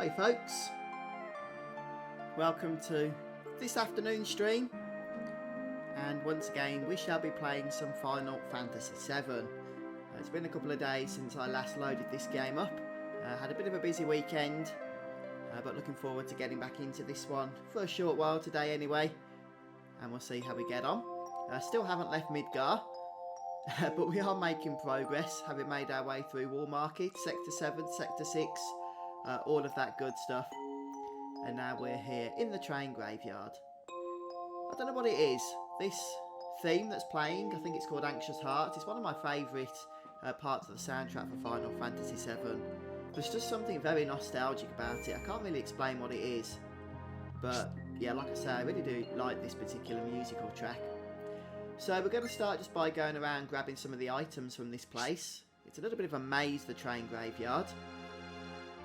Hi folks, welcome to this afternoon stream, and once again we shall be playing some Final Fantasy VII. It's been a couple of days since I last loaded this game up. Had a bit of a busy weekend, but looking forward to getting back into this one for a short while today anyway, and we'll see how we get on. Still haven't left Midgar, but we are making progress, having made our way through Wall Market, Sector 7, Sector 6, all of that good stuff. And now we're here in the train graveyard. I don't know what it is, this theme that's playing, I think it's called Anxious Heart. It's one of my favourite parts of the soundtrack for Final Fantasy VII. There's just something very nostalgic about it. I can't really explain what it is, but yeah, like I say, I really do like this particular musical track. So we're going to start just by going around grabbing some of the items from this place. It's a little bit of a maze, the train graveyard.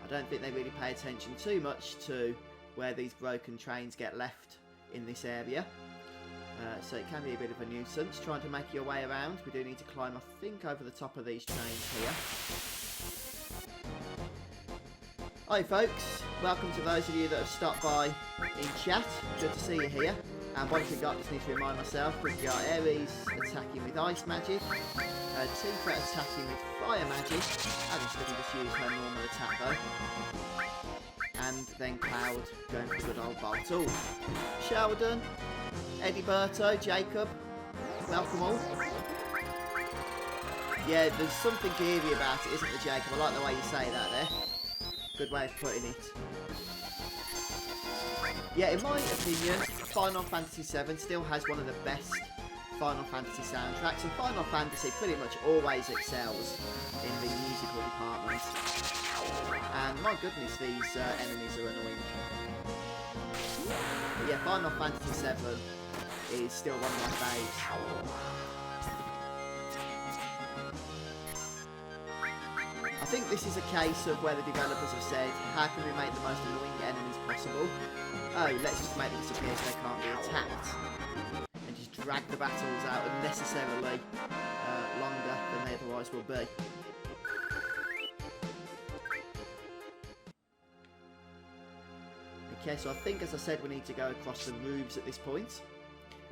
I don't think they really pay attention too much to where these broken trains get left in this area. So it can be a bit of a nuisance trying to make your way around. We do need to climb, I think, over the top of these trains here. Hi folks, welcome to those of you that have stopped by in chat. Good to see you here. And one thing I just need to remind myself, we've got Ares attacking with ice magic, Tifa attacking with fire magic, and instead of just use her normal attack though. And then Cloud going for good old Boltool. Sheldon, Ediberto, Jacob, welcome all. Yeah, there's something eerie about it, isn't there, Jacob? I like the way you say that there. Good way of putting it. Yeah, in my opinion, Final Fantasy VII still has one of the best Final Fantasy soundtracks, and Final Fantasy pretty much always excels in the musical department. And my goodness, these enemies are annoying. But yeah, Final Fantasy VII is still one of my faves. I think this is a case of where the developers have said, how can we make the most annoying enemies possible? Oh, let's just make them disappear so they can't be attacked. And just drag the battles out unnecessarily longer than they otherwise will be. Okay, so I think, as I said, we need to go across the roofs at this point.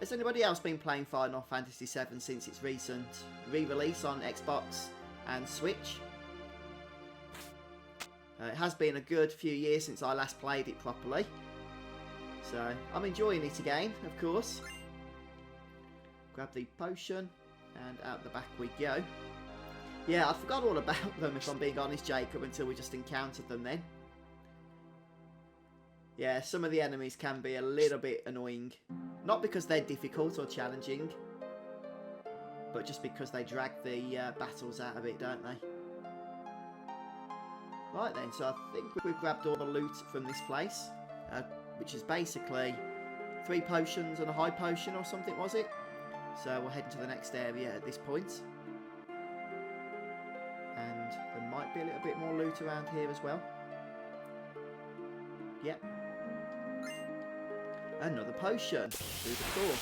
Has anybody else been playing Final Fantasy VII since its recent re-release on Xbox and Switch? It has been a good few years since I last played it properly. So, I'm enjoying it again, of course. Grab the potion, and out the back we go. Yeah, I forgot all about them, if I'm being honest, Jacob, until we just encountered them then. Yeah, some of the enemies can be a little bit annoying. Not because they're difficult or challenging, but just because they drag the battles out of it, don't they? Right then, so I think we've grabbed all the loot from this place, which is basically 3 potions and a high potion or something, was it? So we'll head into the next area at this point. And there might be a little bit more loot around here as well. Yep. Another potion. Who'd have thought?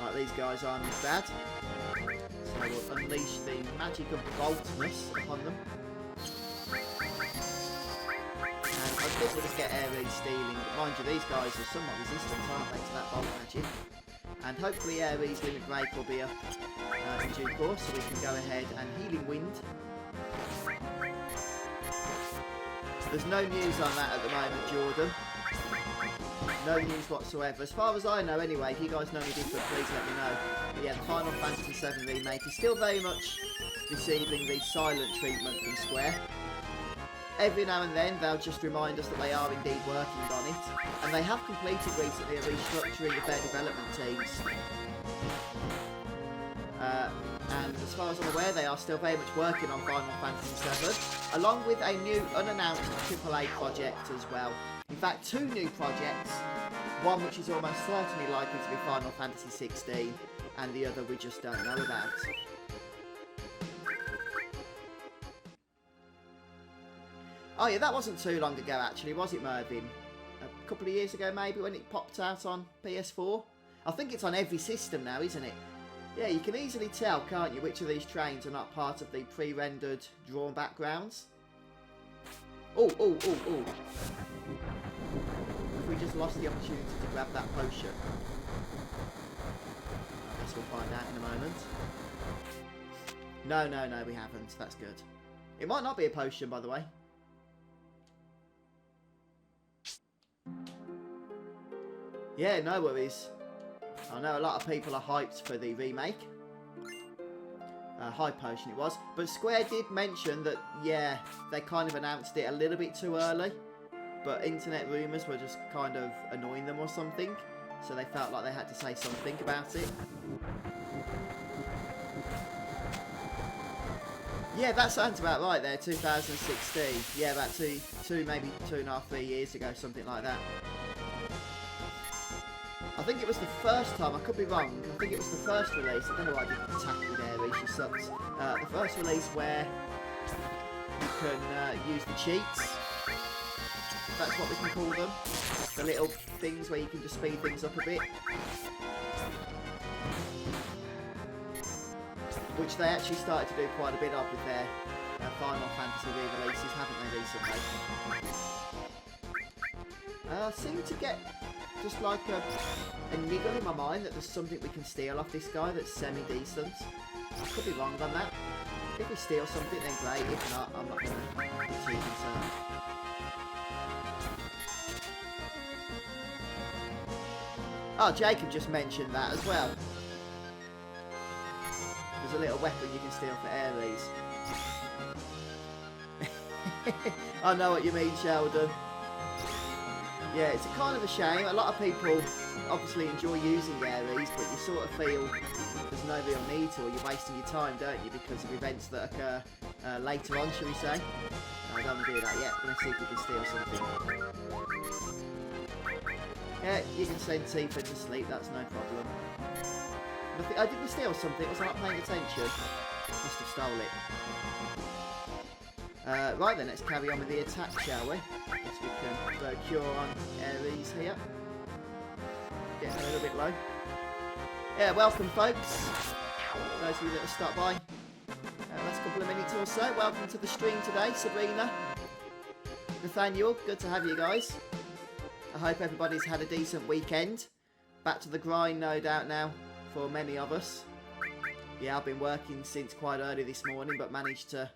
Right, these guys aren't as bad. So we'll unleash the magic of boltness upon them. And I think we'll just get Ares stealing. But mind you, these guys are somewhat resistant, aren't they, to that bolt magic? And hopefully Ares' limit break will be up in due course, so we can go ahead and Healing Wind. There's no news on that at the moment, Jordan. No news whatsoever. As far as I know anyway, if you guys know any different, please let me know. But yeah, the Final Fantasy VII Remake is still very much receiving the silent treatment from Square. Every now and then, they'll just remind us that they are indeed working on it. And they have completed recently a restructuring of their development teams. And as far as I'm aware, they are still very much working on Final Fantasy VII, along with a new unannounced AAA project as well. In fact, 2 new projects, one which is almost certainly likely to be Final Fantasy 16, and the other we just don't know about. Oh yeah, that wasn't too long ago actually, was it, Mervyn? A couple of years ago maybe, when it popped out on PS4? I think it's on every system now, isn't it? Yeah, you can easily tell, can't you, which of these trains are not part of the pre-rendered drawn backgrounds. Oh. If we just lost the opportunity to grab that potion. I guess we'll find out in a moment. No, we haven't. That's good. It might not be a potion, by the way. Yeah, no worries. I know a lot of people are hyped for the remake. High Potion it was. But Square did mention that, yeah, they kind of announced it a little bit too early. But internet rumours were just kind of annoying them or something. So they felt like they had to say something about it. Yeah, that sounds about right there, 2016. Yeah, about maybe 2.5, 3 years ago, something like that. I think it was the first time, I could be wrong, I think it was the first release, I don't know why I didn't tackle Aries, she sucks. The first release where you can use the cheats, if that's what we can call them. The little things where you can just speed things up a bit. Which they actually started to do quite a bit of with their Final Fantasy re-releases, haven't they, recently? I seem to get just like a niggle in my mind that there's something we can steal off this guy that's semi-decent. I could be wrong on that. If we steal something, then great. If not, I'm not going to be too concerned. Oh, Jacob just mentioned that as well. There's a little weapon you can steal for Aries. I know what you mean, Sheldon. Yeah, it's a kind of a shame. A lot of people obviously enjoy using Aries, but you sort of feel there's no real need to, or you're wasting your time, don't you, because of events that occur later on, shall we say. No, I don't want to do that yet. Let's see if we can steal something. Yeah, you can send Tifa to sleep, that's no problem. I didn't steal something, was I not paying attention? Must have stole it. Right then, let's carry on with the attack, shall we? Guess we can throw Cure on Aries here. Getting a little bit low. Yeah, welcome folks. Those of you that have stopped by last couple of minutes or so. Welcome to the stream today, Sabrina. Nathaniel, good to have you guys. I hope everybody's had a decent weekend. Back to the grind, no doubt now, for many of us. Yeah, I've been working since quite early this morning, but managed to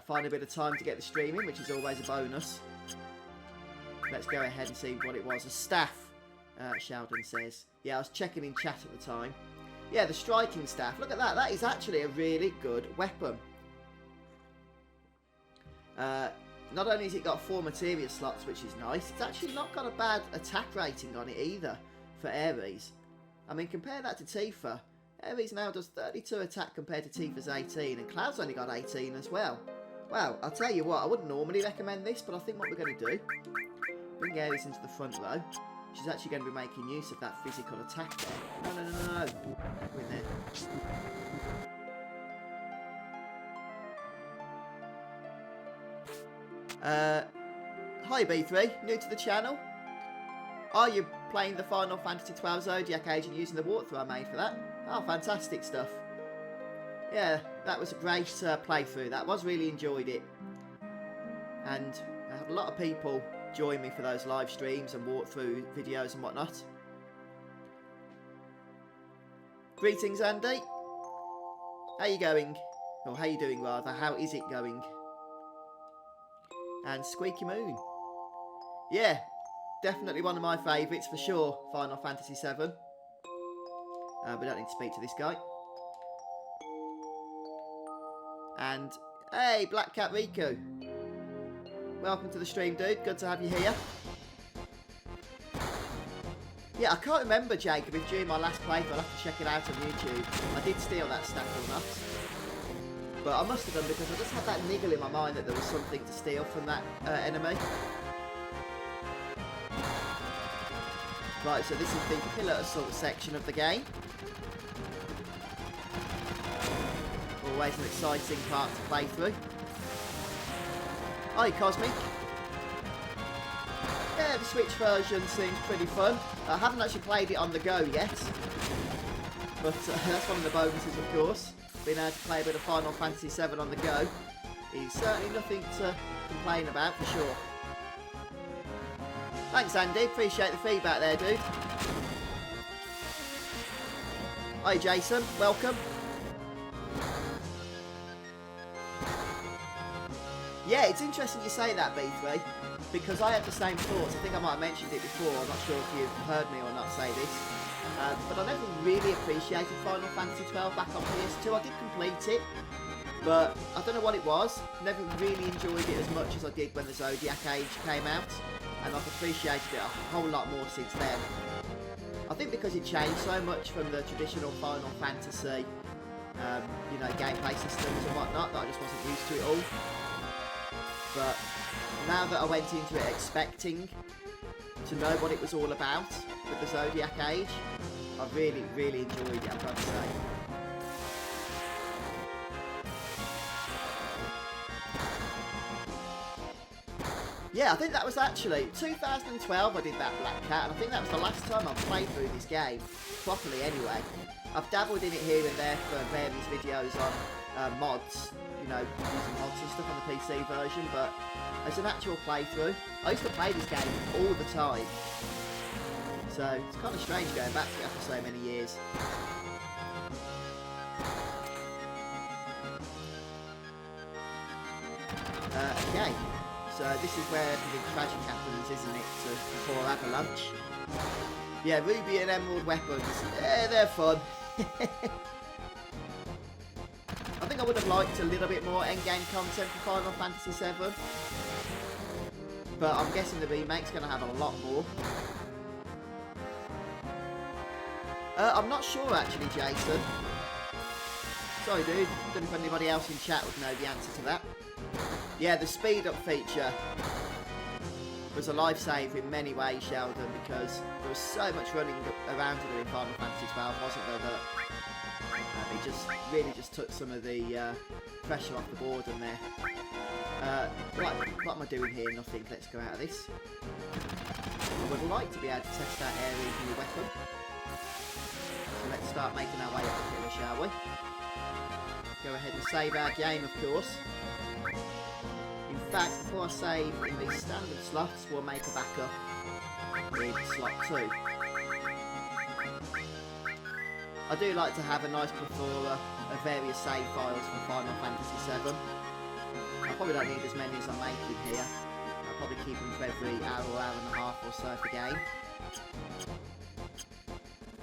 find a bit of time to get the stream in, which is always a bonus. Let's go ahead and see what it was. A staff, Sheldon says. Yeah, I was checking in chat at the time. Yeah, the striking staff. Look at that. That is actually a really good weapon. Not only has it got 4 materia slots, which is nice, it's actually not got a bad attack rating on it either for Aries. I mean, compare that to Tifa. Aries now does 32 attack compared to Tifa's 18, and Cloud's only got 18 as well. Well, I'll tell you what, I wouldn't normally recommend this, but I think what we're going to do, bring Aries into the front row. She's actually going to be making use of that physical attack there. No. Go in there. Hi B3, new to the channel. Are you playing the Final Fantasy XII Zodiac Age and using the walkthrough I made for that? Oh, fantastic stuff. Yeah, that was a great playthrough. That was, really enjoyed it. And I had a lot of people join me for those live streams and walkthrough videos and whatnot. Greetings, Andy. How you going? Or how you doing rather? How is it going? And Squeaky Moon. Yeah, definitely one of my favourites for sure, Final Fantasy VII. We don't need to speak to this guy. And, hey, Black Cat Riku. Welcome to the stream, dude. Good to have you here. Yeah, I can't remember, Jacob, if during my last playthrough, I'll have to check it out on YouTube. I did steal that staff or not. But I must have done, because I just had that niggle in my mind that there was something to steal from that enemy. Right, so this is the Pillar Assault section of the game. Always an exciting part to play through. Hi, Cosmic. Yeah, the Switch version seems pretty fun. I haven't actually played it on the go yet. But that's one of the bonuses, of course. Being able to play a bit of Final Fantasy 7 on the go is certainly nothing to complain about, for sure. Thanks, Andy. Appreciate the feedback there, dude. Hi, Jason. Welcome. Yeah, it's interesting you say that, B3, because I had the same thoughts. I think I might have mentioned it before. I'm not sure if you've heard me or not say this. But I never really appreciated Final Fantasy 12 back on PS2. I did complete it, but I don't know what it was. Never really enjoyed it as much as I did when the Zodiac Age came out, and I've appreciated it a whole lot more since then. I think because it changed so much from the traditional Final Fantasy, you know, gameplay systems and whatnot, that I just wasn't used to it all. But now that I went into it expecting to know what it was all about with the Zodiac Age, I really, really enjoyed it, I've got to say. Yeah, I think that was actually 2012 I did that Black Cat, and I think that was the last time I played through this game, properly anyway. I've dabbled in it here and there for various videos on mods, you know, using mods and stuff on the PC version, but as an actual playthrough, I used to play this game all the time. So it's kind of strange going back to it after so many years. Okay, so this is where everything tragic happens, isn't it? So before Avalanche. Yeah, Ruby and Emerald weapons. Yeah, they're fun. I think I would have liked a little bit more endgame content for Final Fantasy 7. But I'm guessing the remake's going to have a lot more. I'm not sure actually, Jason. Sorry dude, don't know if anybody else in chat would know the answer to that. Yeah, the speed up feature was a lifesaver in many ways, Sheldon, because there was so much running around to do in Final Fantasy 12, wasn't there, that it just really just took some of the pressure off the boredom there. What am I doing here? Nothing. Let's go out of this. I would like to be able to test that area's new weapon. So let's start making our way up here, shall we? Go ahead and save our game, of course. In fact, before I save in these standard slots, we'll make a backup in slot 2. I do like to have a nice plethora of various save files for Final Fantasy 7. I probably don't need as many as I'm making here. I'll probably keep them for every hour and a half or so per game.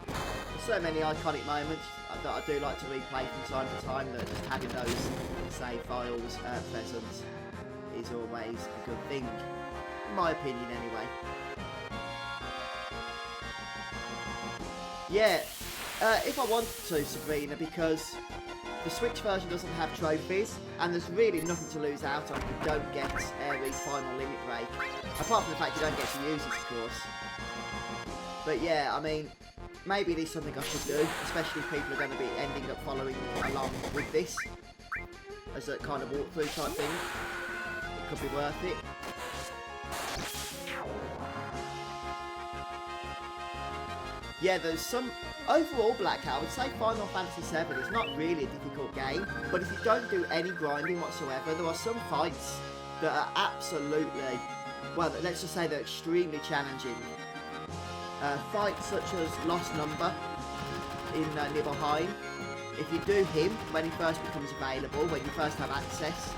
There's so many iconic moments that I do like to replay from time to time, that just having those save files present is always a good thing, in my opinion anyway. Yeah, if I want to, Sabrina, because the Switch version doesn't have trophies, and there's really nothing to lose out on if you don't get Ares' final limit break. Apart from the fact you don't get to use it, of course. But yeah, I mean, maybe it is something I should do, especially if people are going to be ending up following along with this as a kind of walkthrough type thing. It could be worth it. Yeah, there's some... Overall, Black, I would say Final Fantasy 7 is not really a difficult game, but if you don't do any grinding whatsoever, there are some fights that are absolutely... Well, let's just say they're extremely challenging. Fights such as Lost Number in Nibelheim. If you do him when he first becomes available, when you first have access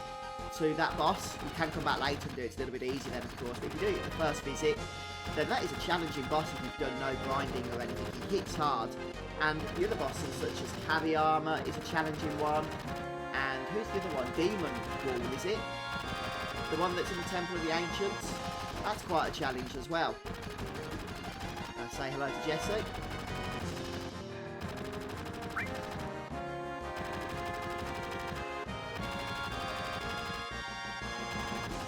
to that boss, you can come back later and do it. It's a little bit easier then, of course, but if you do it at the first visit, then that is a challenging boss if you've done no grinding or anything. He hits hard. And the other bosses, such as Heavy Armour, is a challenging one. And who's the other one? Demon Wall, is it? The one that's in the Temple of the Ancients? That's quite a challenge as well. Say hello to Jesse.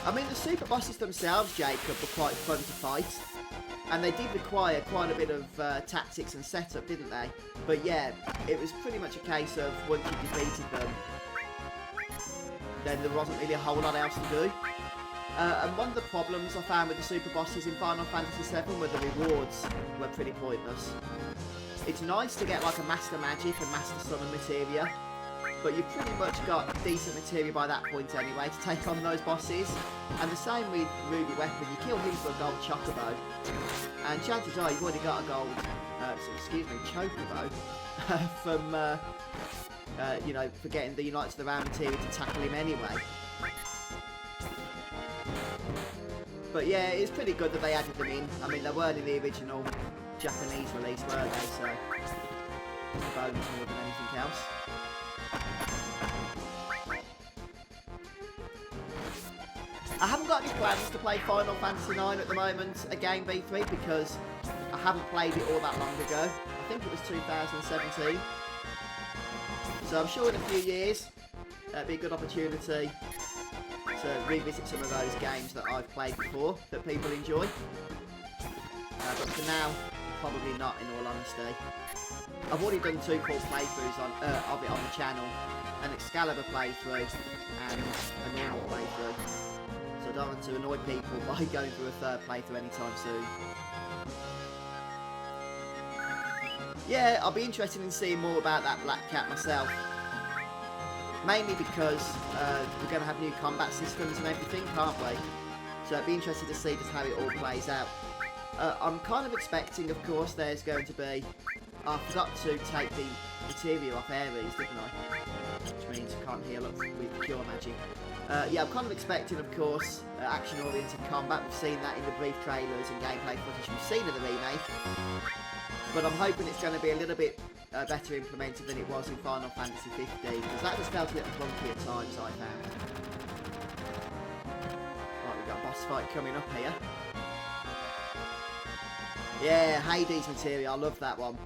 I mean, the super bosses themselves, Jacob, were quite fun to fight. And they did require quite a bit of tactics and setup, didn't they? But yeah, it was pretty much a case of once you defeated them, then there wasn't really a whole lot else to do. And one of the problems I found with the super bosses in Final Fantasy 7 were the rewards were pretty pointless. It's nice to get like a Master Magic and Master Summon materia, but you've pretty much got decent materia by that point anyway to take on those bosses. And the same with Ruby Weapon, you kill him for a gold Chocobo, and chances are you've already got a gold, Chocobo, from, you know, for getting the Unites of the Round materia to tackle him anyway. But yeah, it's pretty good that they added them in. I mean, they weren't in the original Japanese release, were they? So it's a bonus more than anything else. I haven't got any plans to play Final Fantasy 9 at the moment, again V3, because I haven't played it all that long ago. I think it was 2017. So I'm sure in a few years, it'd be a good opportunity to revisit some of those games that I've played before, that people enjoy. But for now, probably not, in all honesty. I've already done 2 full playthroughs of it on the channel. An Excalibur playthrough and a normal playthrough. So I don't want to annoy people by going through a 3rd playthrough anytime soon. Yeah, I'll be interested in seeing more about that Black Cat myself. Mainly because we're going to have new combat systems and everything, can't we? So I'd be interested to see just how it all plays out. I'm kind of expecting, of course, there's going to be... I forgot to take the materia off Ares, didn't I? Which means I can't heal up with Cure Magic. Yeah, I'm kind of expecting, of course, action-oriented combat. We've seen that in the brief trailers and gameplay footage we've seen of the remake. But I'm hoping it's going to be a little bit better implemented than it was in Final Fantasy 15, because that just felt a little clunky at times, I found. Right, we've got a boss fight coming up here. Yeah, Hades materia, I love that one.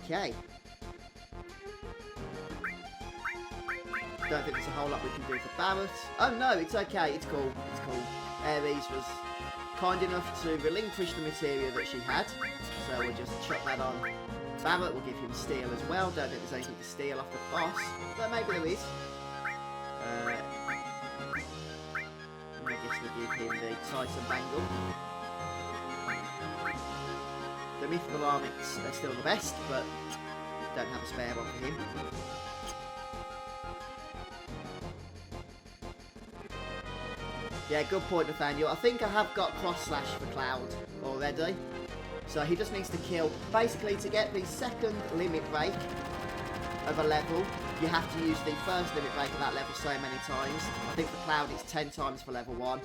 Okay. Don't think there's a whole lot we can do for Barrett. Oh no, it's okay, it's cool, it's cool. Ares was kind enough to relinquish the materia that she had, so we'll just chuck that on Barrett. We'll give him steel as well. Don't think there's anything to steal off the boss, but maybe there is. I guess we'll give him the Titan Bangle. The Mythical Armix are still the best, but don't have a spare one for him. Yeah, good point, Nathaniel. I think I have got Cross Slash for Cloud already. So he just needs to kill... Basically, to get the 2nd limit break of a level, you have to use the 1st limit break of that level so many times. I think for Cloud it's 10 times for level 1.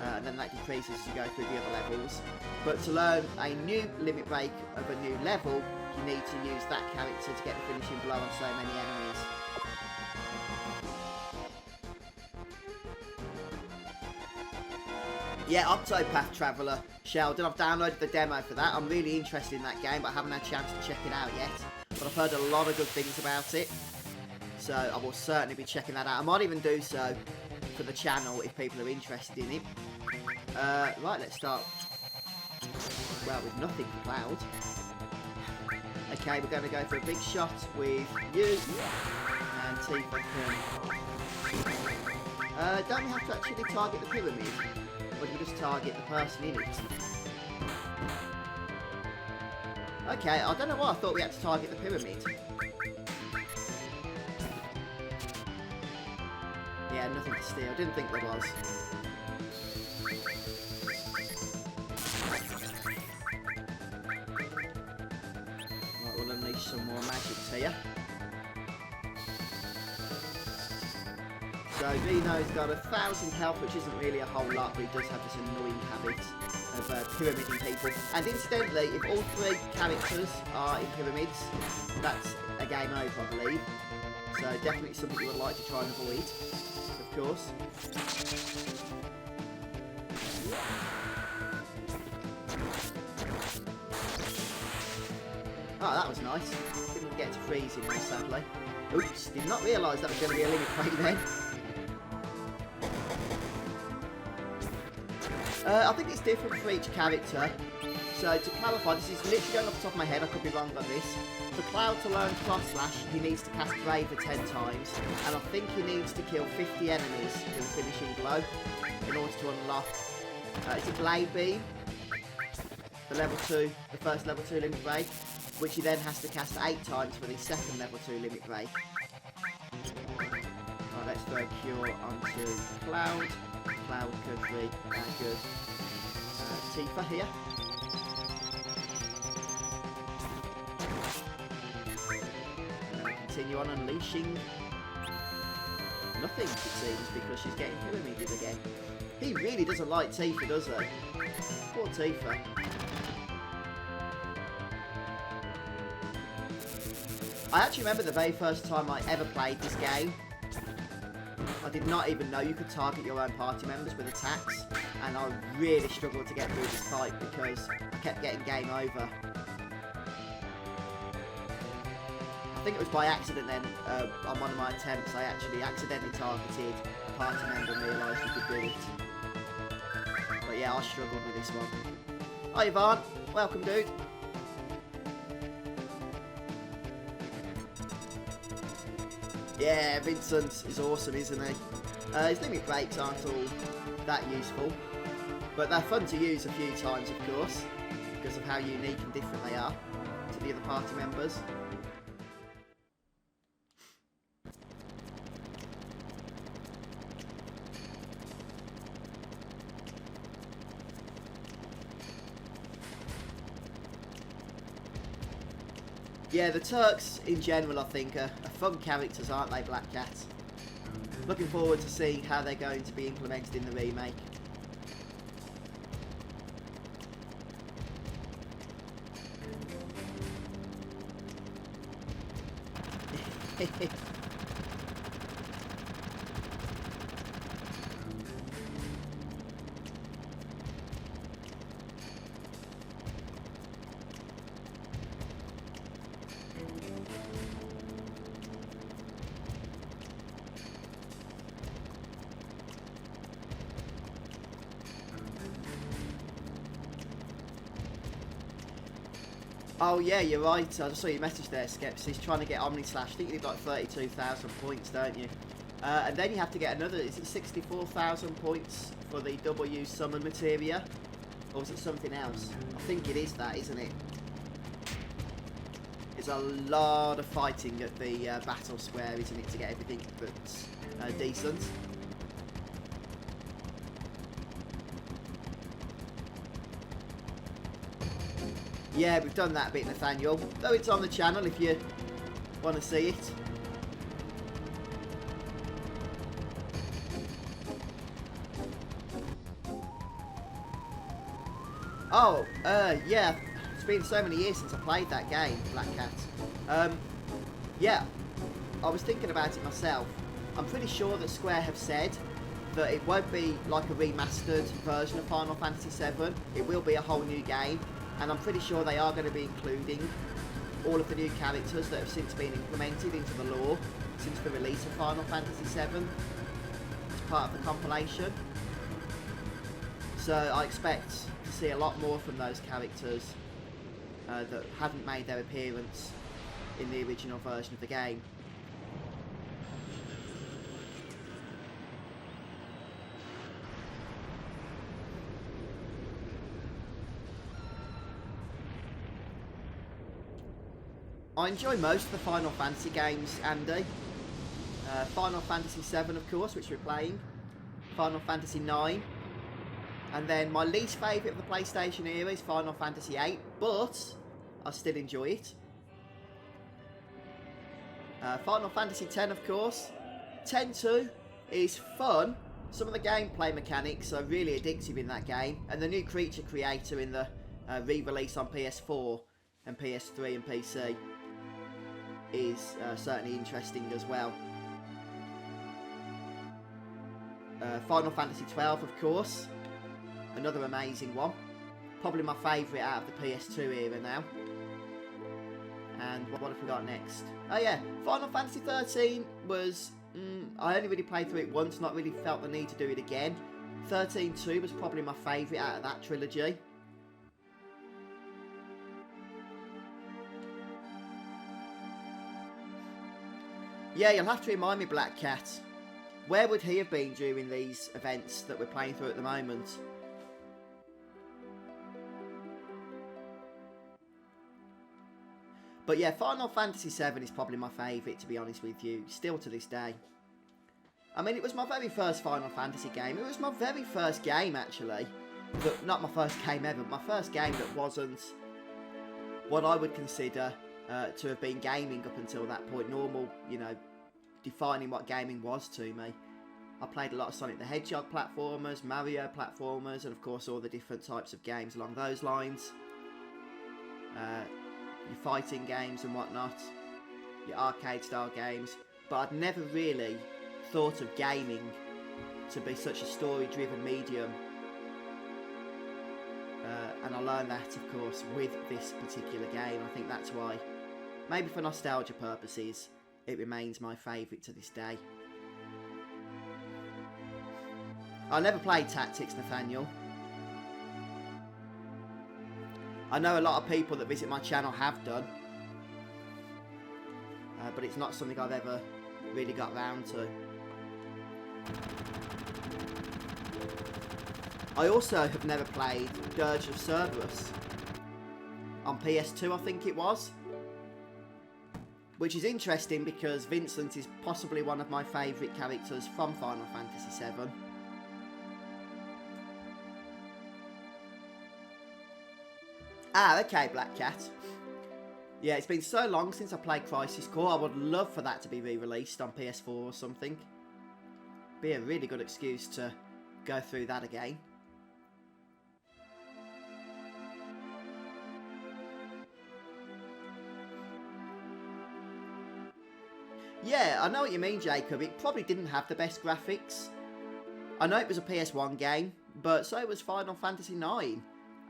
And then that decreases as you go through the other levels. But to learn a new limit break of a new level, you need to use that character to get the finishing blow on so many enemies. Yeah, Octopath Traveler, Sheldon. I've downloaded the demo for that. I'm really interested in that game, but I haven't had a chance to check it out yet. But I've heard a lot of good things about it, so I will certainly be checking that out. I might even do so for the channel if people are interested in it. Right, let's start. Well, with nothing for Cloud. Okay, we're going to go for a big shot with you. And see if I can... don't we have to actually target the pyramid? Or do we just target the person in it? Okay, I don't know why I thought we had to target the pyramid. Yeah, nothing to steal. Didn't think there was. Right, we'll unleash some more magics here. So Reno's got 1,000 health, which isn't really a whole lot, but he does have this annoying habit of pyramiding people. And incidentally, if all 3 characters are in pyramids, that's a game over, I believe. So definitely something you would like to try and avoid, of course. Oh, that was nice. Didn't get to freeze him, sadly. Oops, did not realise that was going to be a limit break then. I think it's different for each character. So to clarify, this is literally going off the top of my head, I could be wrong on this. For Cloud to learn Cross Slash, he needs to cast Braver 10 times, and I think he needs to kill 50 enemies with a finishing blow in order to unlock, is it Blade Beam? the first level 2 limit break, which he then has to cast 8 times for the second level 2 limit break. Right, let's throw Cure onto Cloud. Cloud could be a good Tifa here. Continue on unleashing nothing, it seems, because she's getting pyramided again. He really doesn't like Tifa, does he? Poor Tifa. I actually remember the very first time I ever played this game. I did not even know you could target your own party members with attacks, and I really struggled to get through this fight because I kept getting game over. I think it was by accident then, on one of my attempts, I actually accidentally targeted a party member and realised you could do it. But yeah, I struggled with this one. Hi Yvonne, welcome dude. Yeah, Vincent is awesome, isn't he? His limit breaks aren't all that useful, but they're fun to use a few times, of course, because of how unique and different they are to the other party members. Yeah, the Turks in general, I think, are fun characters, aren't they, Black Cat? Looking forward to seeing how they're going to be implemented in the remake. Oh yeah, you're right. I just saw your message there, Skeps. He's trying to get Omni Slash. I think you need like 32,000 points, don't you? And then you have to get another, is it 64,000 points for the W summon materia? Or is it something else? I think it is that, isn't it? It's a lot of fighting at the battle square, isn't it, to get everything that's decent. Yeah, we've done that bit, Nathaniel. Though it's on the channel if you want to see it. Oh, yeah. It's been so many years since I played that game, Black Cat. Yeah. I was thinking about it myself. I'm pretty sure that Square have said that it won't be like a remastered version of Final Fantasy VII. It will be a whole new game. And I'm pretty sure they are going to be including all of the new characters that have since been implemented into the lore since the release of Final Fantasy VII as part of the compilation. So I expect to see a lot more from those characters that haven't made their appearance in the original version of the game. I enjoy most of the Final Fantasy games, Andy. Final Fantasy VII, of course, which we're playing. Final Fantasy IX. And then my least favourite of the PlayStation era is Final Fantasy VIII, but I still enjoy it. Final Fantasy X, of course. X-2 is fun. Some of the gameplay mechanics are really addictive in that game. And the new creature creator in the re-release on PS4 and PS3 and PC is certainly interesting as well. Final Fantasy XII, of course, another amazing one. Probably my favourite out of the PS2 era now. And what have we got next? Oh yeah, Final Fantasy 13 was... I only really played through it once, not really felt the need to do it again. 13-2 was probably my favourite out of that trilogy. Yeah, you'll have to remind me, Black Cat. Where would he have been during these events that we're playing through at the moment? But yeah, Final Fantasy VII is probably my favourite, to be honest with you, still to this day. I mean, it was my very first Final Fantasy game. It was my very first game, actually. Not my first game ever, but my first game that wasn't what I would consider to have been gaming up until that point. Normal, you know, defining what gaming was to me. I played a lot of Sonic the Hedgehog platformers, Mario platformers, and of course all the different types of games along those lines. Your fighting games and whatnot, your arcade style games, but I'd never really thought of gaming to be such a story driven medium, and I learned that of course with this particular game. I think that's why, maybe for nostalgia purposes, it remains my favourite to this day. I never played Tactics, Nathaniel. I know a lot of people that visit my channel have done, but it's not something I've ever really got round to. I also have never played Dirge of Cerberus on PS2, I think it was, which is interesting because Vincent is possibly one of my favourite characters from Final Fantasy VII. Ah, okay, Black Cat. Yeah, it's been so long since I played Crisis Core. I would love for that to be re-released on PS4 or something. Be a really good excuse to go through that again. Yeah, I know what you mean, Jacob. It probably didn't have the best graphics. I know it was a PS1 game, but so was Final Fantasy IX.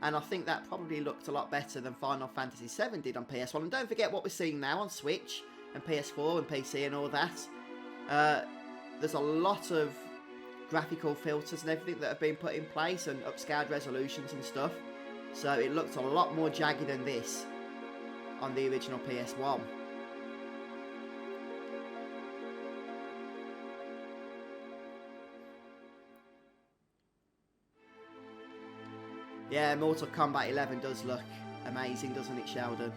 And I think that probably looked a lot better than Final Fantasy VII did on PS1. And don't forget what we're seeing now on Switch and PS4 and PC and all that. There's a lot of graphical filters and everything that have been put in place and upscaled resolutions and stuff. So it looks a lot more jaggy than this on the original PS1. Yeah, Mortal Kombat 11 does look amazing, doesn't it, Sheldon?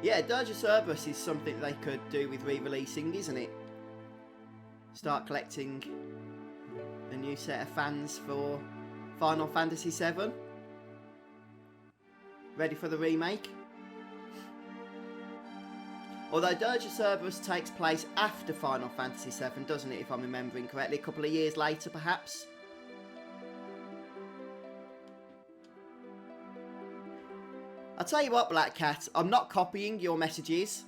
Yeah, Dirge of Cerberus is something they could do with re-releasing, isn't it? Start collecting a new set of fans for Final Fantasy VII. Ready for the remake? Although Dirge of Cerberus takes place after Final Fantasy VII, doesn't it, if I'm remembering correctly? A couple of years later, perhaps? I'll tell you what, Black Cat, I'm not copying your messages.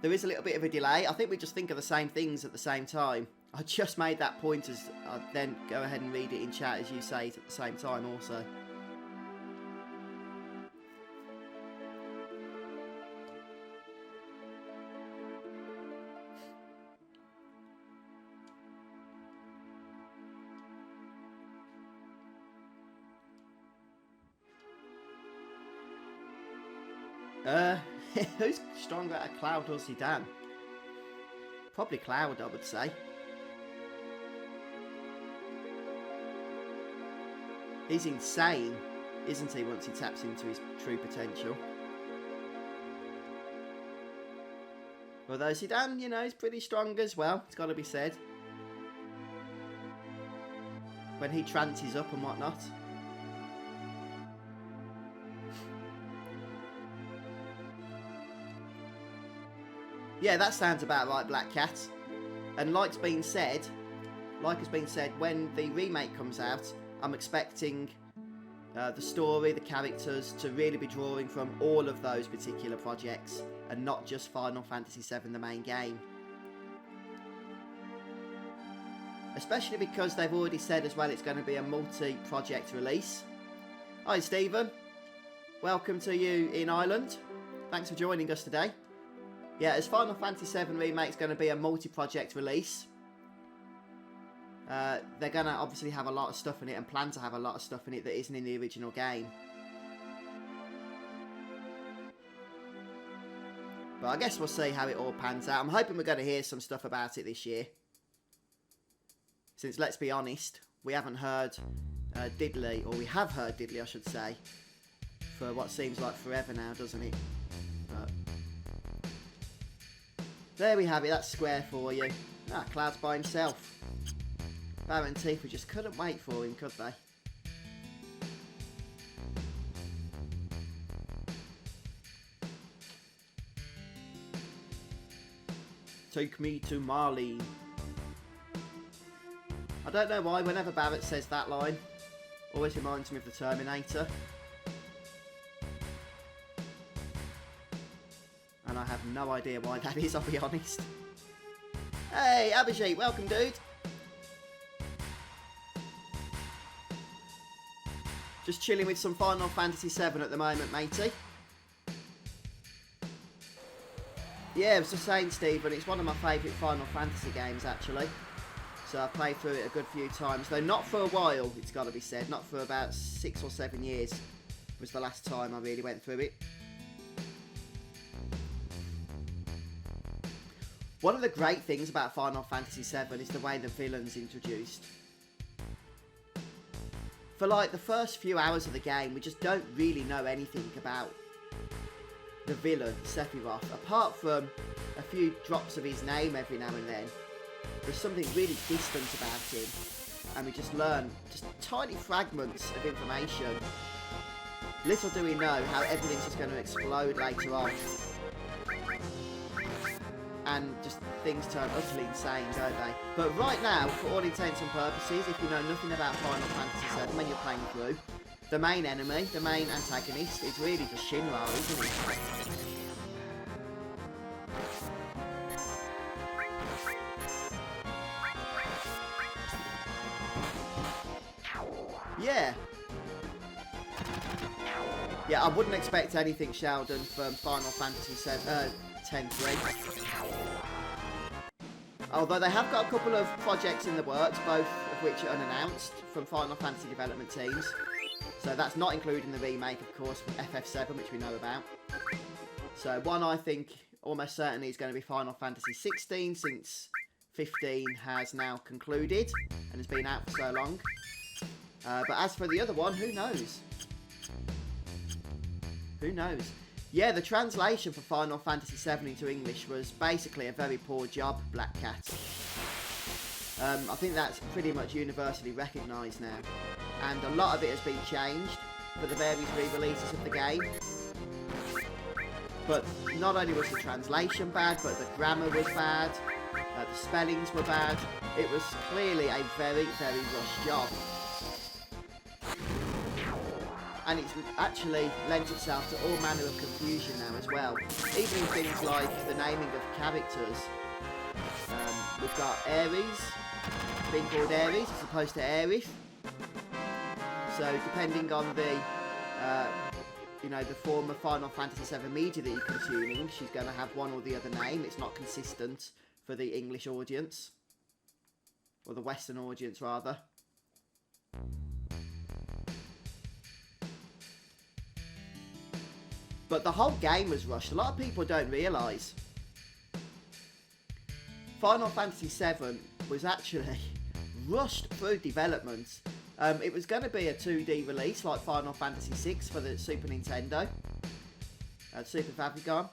There is a little bit of a delay. I think we just think of the same things at the same time. I just made that point as I then go ahead and read it in chat as you say it at the same time also. Who's stronger at Cloud or Zidane? Probably Cloud, I would say. He's insane, isn't he, once he taps into his true potential? Although Zidane, you know, is pretty strong as well, it's got to be said. When he trances up and whatnot. Yeah, that sounds about right, Black Cat. And like has been said, when the remake comes out, I'm expecting the story, the characters to really be drawing from all of those particular projects and not just Final Fantasy VII, the main game. Especially because they've already said as well it's going to be a multi-project release. Hi Stephen, welcome to you in Ireland. Thanks for joining us today. Yeah, as Final Fantasy VII Remake's going to be a multi-project release, they're going to obviously have a lot of stuff in it and plan to have a lot of stuff in it that isn't in the original game. But I guess we'll see how it all pans out. I'm hoping we're going to hear some stuff about it this year. Since, let's be honest, we haven't heard Diddley, or we have heard Diddley, I should say, for what seems like forever now, doesn't it? But there we have it, that's Square for you. Ah, Cloud's by himself. Barrett and Tifa just couldn't wait for him, could they? Take me to Marley. I don't know why, whenever Barrett says that line, always reminds me of the Terminator. And I have no idea why that is, I'll be honest. Hey, Abhijit, welcome, dude. Just chilling with some Final Fantasy 7 at the moment, matey. Yeah, I was just saying, Stephen, it's one of my favourite Final Fantasy games, actually. So I've played through it a good few times, though not for a while, it's got to be said. Not for about 6 or 7 years was the last time I really went through it. One of the great things about Final Fantasy 7 is the way the villain's introduced. For like the first few hours of the game, we just don't really know anything about the villain, Sephiroth, apart from a few drops of his name every now and then. There's something really distant about him, and we just learn just tiny fragments of information. Little do we know how everything's just going to explode later on. And just things turn utterly insane, don't they? But right now, for all intents and purposes, if you know nothing about Final Fantasy 7 when you're playing through, the main enemy, the main antagonist, is really just Shinra, isn't it? Yeah. Yeah, I wouldn't expect anything, Sheldon, from Final Fantasy 10-3. Although they have got a couple of projects in the works, both of which are unannounced, from Final Fantasy development teams. So that's not including the remake, of course, from FF7, which we know about. So one I think almost certainly is going to be Final Fantasy 16, since 15 has now concluded and has been out for so long. But as for the other one, who knows? Who knows? Yeah, the translation for Final Fantasy 7 into English was basically a very poor job, Black Cat. I think that's pretty much universally recognised now. And a lot of it has been changed for the various re-releases of the game. But not only was the translation bad, but the grammar was bad, the spellings were bad. It was clearly a very, very rushed job. And it's actually lent itself to all manner of confusion now as well. Even in things like the naming of characters. We've got Ares being called Ares as opposed to Aerith. So depending on the, the form of Final Fantasy 7 media that you're consuming, she's going to have one or the other name. It's not consistent for the English audience. Or the Western audience, rather. But the whole game was rushed. A lot of people don't realise. Final Fantasy 7 was actually rushed through development. It was going to be a 2D release like Final Fantasy 6 for the Super Nintendo. Super Famicom.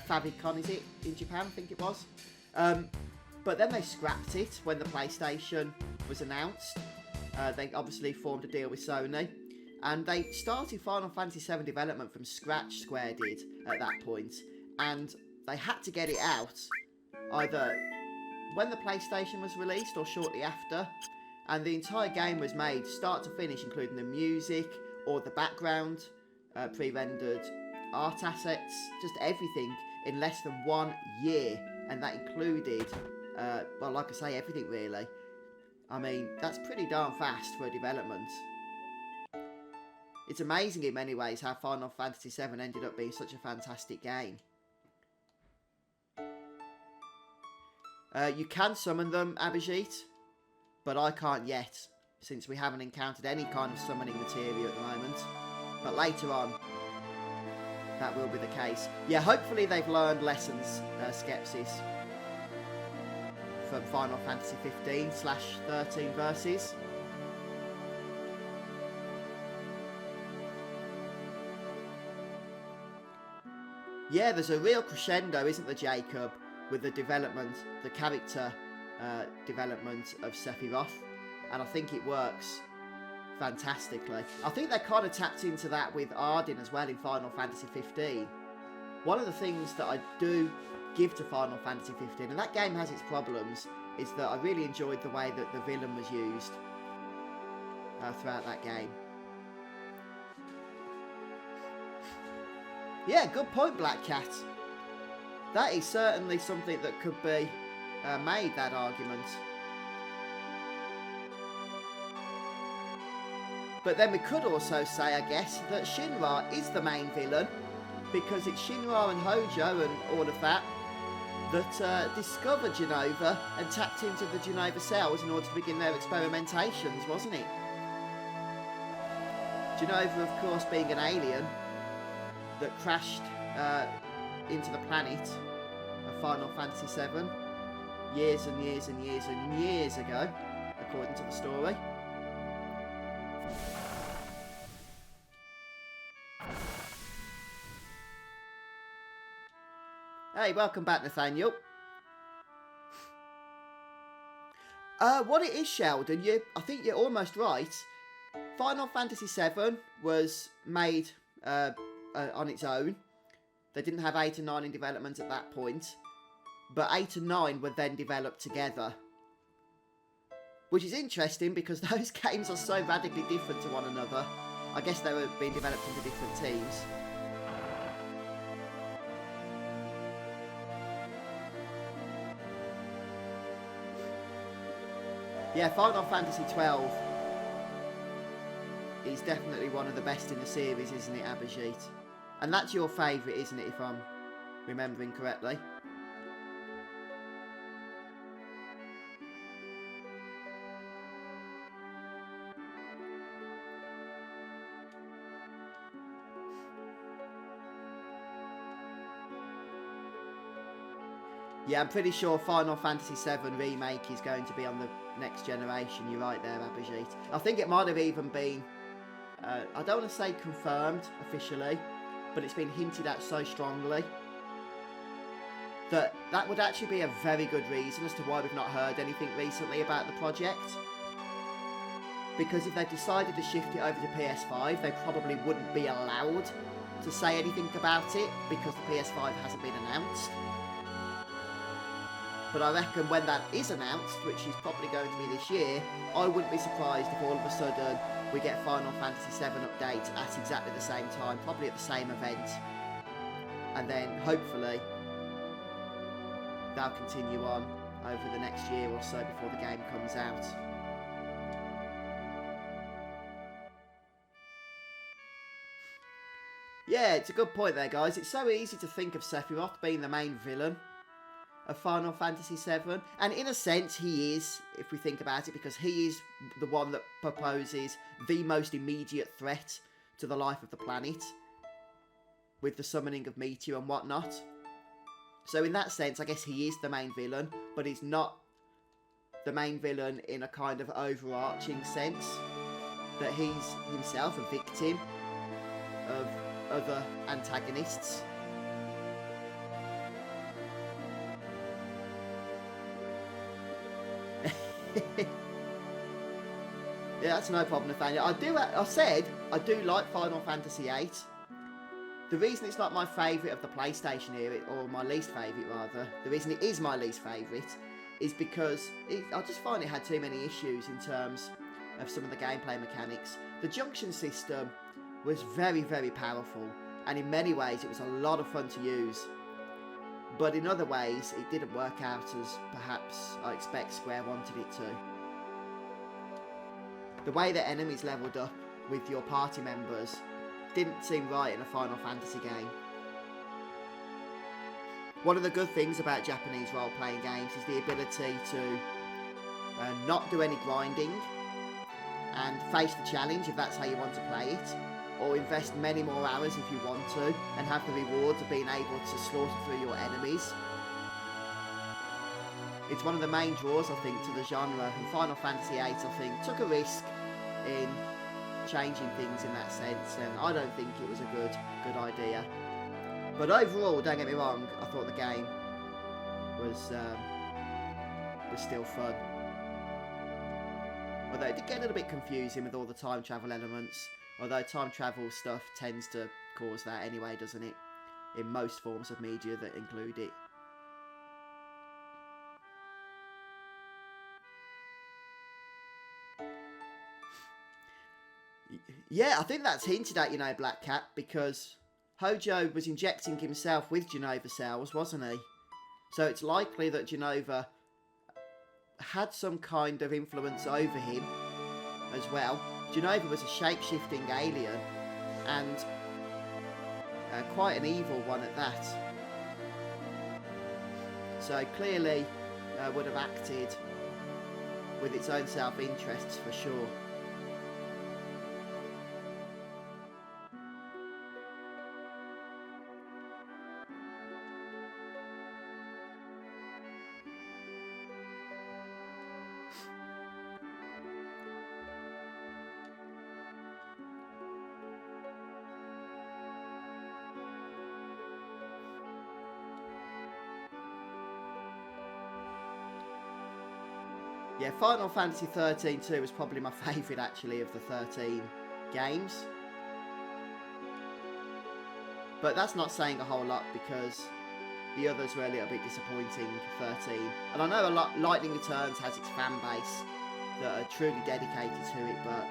Famicom, is it? In Japan, I think it was. But then they scrapped it when the PlayStation was announced. They obviously formed a deal with Sony. And they started Final Fantasy 7 development from scratch, Square did, at that point. And they had to get it out either when the PlayStation was released or shortly after. And the entire game was made start to finish, including the music, or the background, pre-rendered art assets, just everything in less than 1 year. And that included, well, like I say, everything really. I mean, that's pretty darn fast for a development. It's amazing in many ways how Final Fantasy 7 ended up being such a fantastic game. You can summon them, Abhijit, but I can't yet, since we haven't encountered any kind of summoning material at the moment. But later on, that will be the case. Yeah, hopefully they've learned lessons, Skepsis, from Final Fantasy 15/13 Versus. Yeah, there's a real crescendo, isn't there, Jacob, with the development, the character development of Sephiroth, and I think it works fantastically. I think they kind of tapped into that with Ardyn as well in Final Fantasy 15. One of the things that I do give to Final Fantasy 15, and that game has its problems, is that I really enjoyed the way that the villain was used throughout that game. Yeah, good point, Black Cat. That is certainly something that could be made, that argument. But then we could also say, I guess, that Shinra is the main villain, because it's Shinra and Hojo and all of that that discovered Jenova and tapped into the Jenova cells in order to begin their experimentations, wasn't it? Jenova, of course, being an alien that crashed into the planet of Final Fantasy VII years and years and years and years ago, according to the story. Hey, welcome back, Nathaniel. What it is, Sheldon, I think you're almost right. Final Fantasy VII was made on its own. They didn't have 8 and 9 in development at that point. But 8 and 9 were then developed together. Which is interesting because those games are so radically different to one another. I guess they were being developed into different teams. Yeah, Final Fantasy 12 is definitely one of the best in the series, isn't it, Abhijit? And that's your favourite, isn't it, if I'm remembering correctly? Yeah, I'm pretty sure Final Fantasy VII Remake is going to be on the next generation. You're right there, Abhijit. I think it might have even been, I don't want to say confirmed officially, but it's been hinted at so strongly that that would actually be a very good reason as to why we've not heard anything recently about the project. Because if they decided to shift it over to PS5, they probably wouldn't be allowed to say anything about it because the PS5 hasn't been announced. But I reckon when that is announced, which is probably going to be this year, I wouldn't be surprised if all of a sudden we get Final Fantasy VII updates at exactly the same time, probably at the same event. And then, hopefully, they'll continue on over the next year or so before the game comes out. Yeah, it's a good point there, guys. It's so easy to think of Sephiroth being the main villain of Final Fantasy VII, and in a sense he is, if we think about it, because he is the one that proposes the most immediate threat to the life of the planet with the summoning of Meteor and whatnot. So in that sense I guess he is the main villain, but he's not the main villain in a kind of overarching sense that he's himself a victim of other antagonists. Yeah, that's no problem, Nathaniel. I said I do like Final Fantasy VIII. The reason it's not my favourite of the PlayStation era, or my least favourite rather, the reason it is my least favourite is because I just find it had too many issues in terms of some of the gameplay mechanics. The junction system was very, very powerful, and in many ways it was a lot of fun to use. But in other ways, it didn't work out as perhaps I expect Square wanted it to. The way that enemies levelled up with your party members didn't seem right in a Final Fantasy game. One of the good things about Japanese role-playing games is the ability to not do any grinding and face the challenge if that's how you want to play it, or invest many more hours if you want to, and have the rewards of being able to slaughter through your enemies it's one of the main draws, I think, to the genre, and Final Fantasy VIII, I think, took a risk in changing things in that sense, and I don't think it was a good idea. But overall, don't get me wrong, I thought the game was still fun. Although it did get a little bit confusing with all the time travel elements, although time travel stuff tends to cause that anyway, doesn't it? In most forms of media that include it. Yeah, I think that's hinted at, you know, Black Cat, because Hojo was injecting himself with Genova cells, wasn't he? So it's likely that Genova had some kind of influence over him as well. Genova was a shape-shifting alien, and quite an evil one at that. So clearly would have acted with its own self-interests for sure. Yeah, Final Fantasy 13 2 was probably my favourite, actually, of the 13 games. But that's not saying a whole lot, because the others were a little bit disappointing, 13. And I know Lightning Returns has its fan base that are truly dedicated to it, but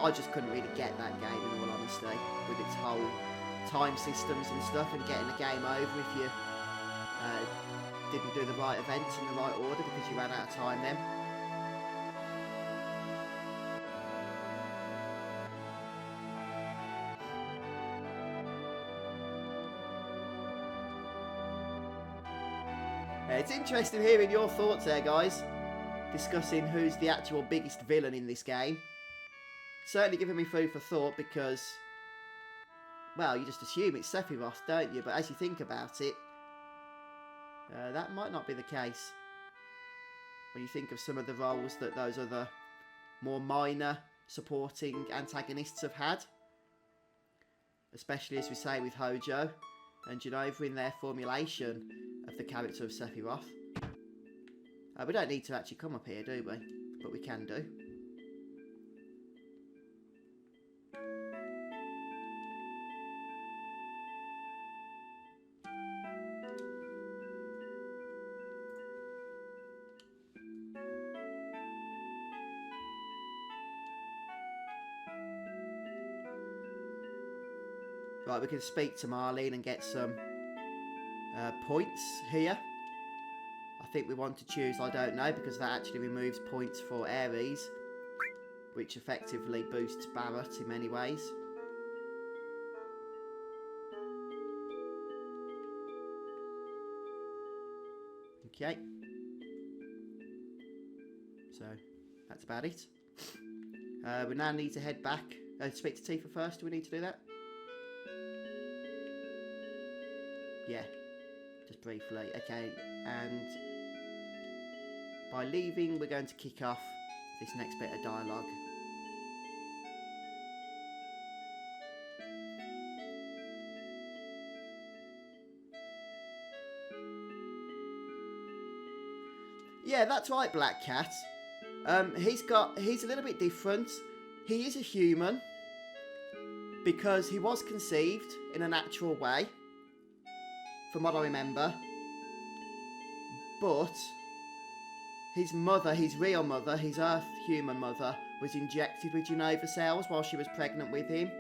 I just couldn't really get that game, in all honesty, with its whole time systems and stuff, and getting the game over if you didn't do the right events in the right order because you ran out of time then. It's interesting hearing your thoughts there, guys, discussing who's the actual biggest villain in this game. Certainly giving me food for thought, because, well, you just assume it's Sephiroth, don't you? But as you think about it, that might not be the case when you think of some of the roles that those other more minor supporting antagonists have had, especially, as we say, with Hojo and Genova in their formulation of the character of Sephiroth. We don't need to actually come up here, do we? But we can do. Right, we can speak to Marlene and get some points here. I think we want to choose I don't know, because that actually removes points for Ares, which effectively boosts Barrett in many ways. Okay. So, that's about it. We now need to head back. Speak to Tifa first. Do we need to do that? Yeah, just briefly. Okay, and by leaving, we're going to kick off this next bit of dialogue. Yeah, that's right, Black Cat. He's a little bit different. He is a human because he was conceived in a natural way, from what I remember. But his mother, his real mother, his Earth human mother, was injected with Genova cells while she was pregnant with him.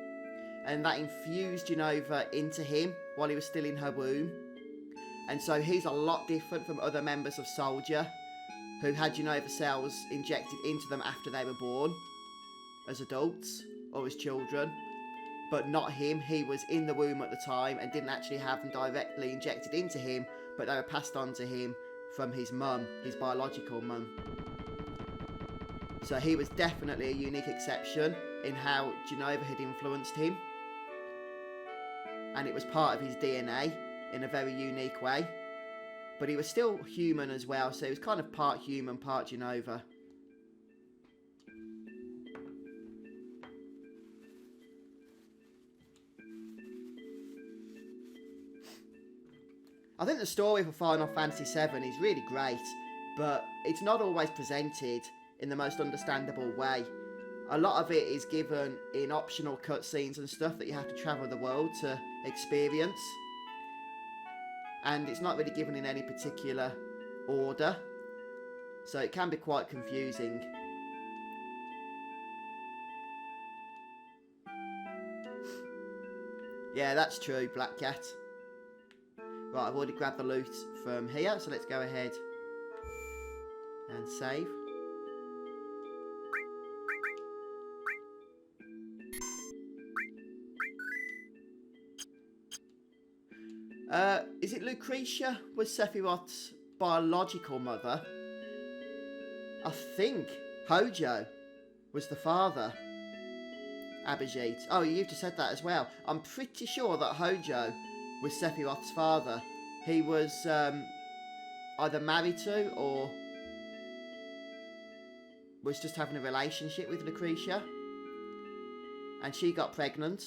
And that infused Genova into him while he was still in her womb. And so he's a lot different from other members of Soldier who had Genova cells injected into them after they were born, as adults or as children. But not him. He was in the womb at the time and didn't actually have them directly injected into him, but they were passed on to him from his mum, his biological mum. So he was definitely a unique exception in how Genova had influenced him. And it was part of his DNA in a very unique way. but he was still human as well, so he was kind of part human, part Genova. I think the story for Final Fantasy VII is really great, but it's not always presented in the most understandable way. A lot of it is given in optional cutscenes and stuff that you have to travel the world to experience. And it's not really given in any particular order, so it can be quite confusing. Yeah, that's true, Black Cat. Right, I've already grabbed the loot from here, so let's go ahead and save. Is it Lucretia was Sephiroth's biological mother? I think Hojo was the father. Abhijit. Oh, you've just said that as well. I'm pretty sure that Hojo was Sephiroth's father. He was either married to or was just having a relationship with Lucretia. And she got pregnant.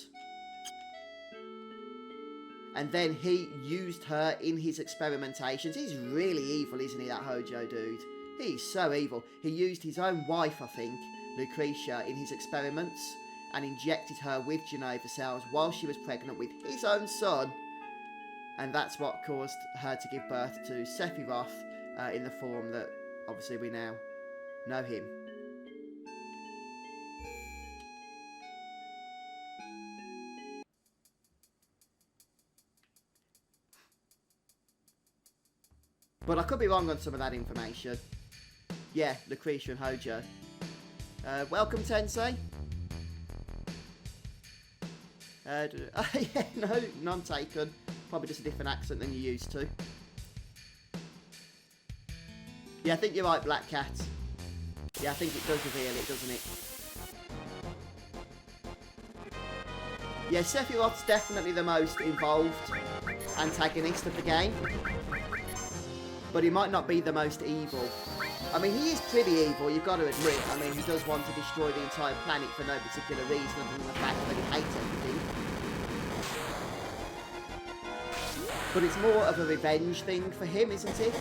And then he used her in his experimentations. He's really evil, isn't he, that Hojo dude? He's so evil. He used his own wife, I think, Lucretia, in his experiments and injected her with Genova cells while she was pregnant with his own son. And that's what caused her to give birth to Sephiroth in the form that, obviously, we now know him. But I could be wrong on some of that information. Yeah, Lucretia and Hojo. Welcome, Tensei. Yeah, no, none taken. Probably just a different accent than you're used to. Yeah, I think you're right, Black Cat. Yeah, I think it does reveal it, doesn't it? Yeah, Sephiroth's definitely the most involved antagonist of the game. But he might not be the most evil. I mean, he is pretty evil, you've got to admit. I mean, he does want to destroy the entire planet for no particular reason other than the fact that he hates everything. But it's more of a revenge thing for him, isn't it?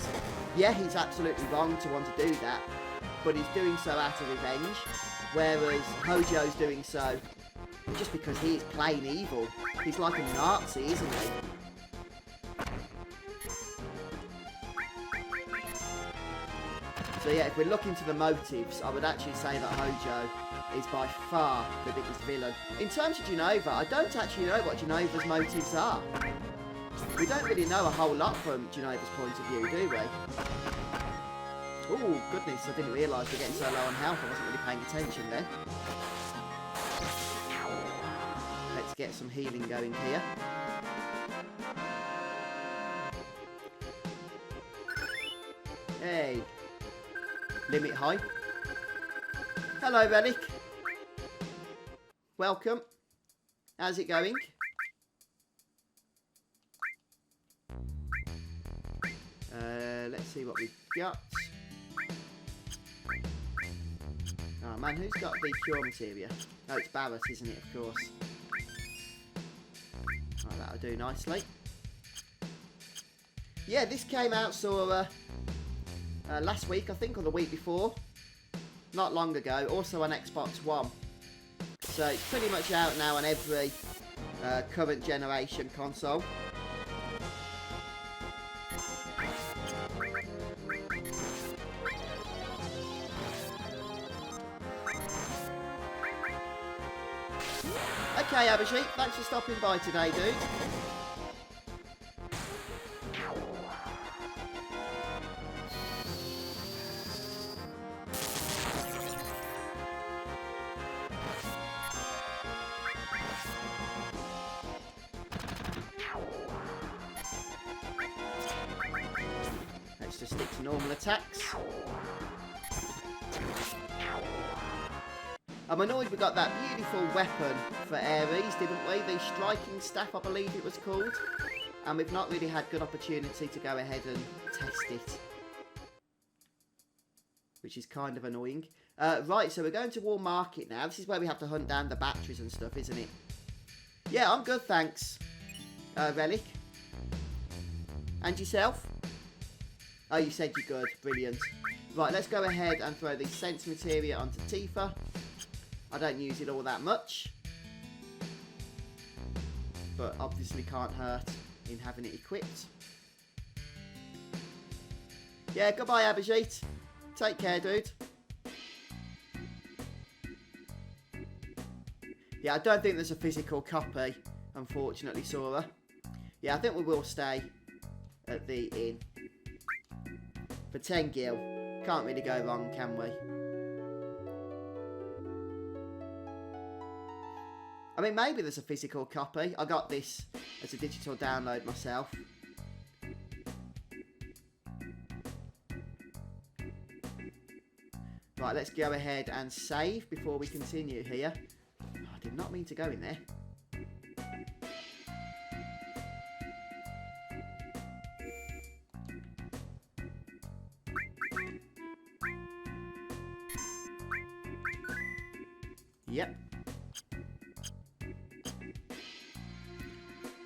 Yeah, he's absolutely wrong to want to do that, but he's doing so out of revenge, whereas Hojo's doing so just because he is plain evil. He's like a Nazi, isn't he? So yeah, if we're looking to the motives, I would actually say that Hojo is by far the biggest villain. In terms of Genova, I don't actually know what Genova's motives are. We don't really know a whole lot from Genova's point of view, do we? Oh, goodness, I didn't realise we're getting so low on health. I wasn't really paying attention then. Let's get some healing going here. Hey. Limit high. Hello, Relic. Welcome. How's it going? Let's see what we've got. Oh man, who's got the cure materia? Oh, it's Barrett, isn't it? Of course. Oh, that'll do nicely. Yeah, this came out last week, I think, or the week before. Not long ago. Also on Xbox One. So it's pretty much out now on every current generation console. Okay, Abhishek, thanks for stopping by today, dude. Let's just stick to normal attacks. I'm annoyed we got that beautiful weapon for Ares, didn't we? The striking staff, I believe it was called. and we've not really had good opportunity to go ahead and test it, which is kind of annoying. Right, so we're going to War Market now. This is where we have to hunt down the batteries and stuff, isn't it? Yeah, I'm good, thanks, Relic. And yourself? Oh, you said you're good. Brilliant. Right, let's go ahead and throw the sense materia onto Tifa. I don't use it all that much, but obviously can't hurt in having it equipped. Yeah, goodbye, Abhijit. Take care, dude. Yeah, I don't think there's a physical copy, unfortunately, Sora. Yeah, I think we will stay at the inn. For 10 gil. Can't really go wrong, can we? I mean, maybe there's a physical copy. I got this as a digital download myself. Right, let's go ahead and save before we continue here. Oh, I did not mean to go in there. Yep.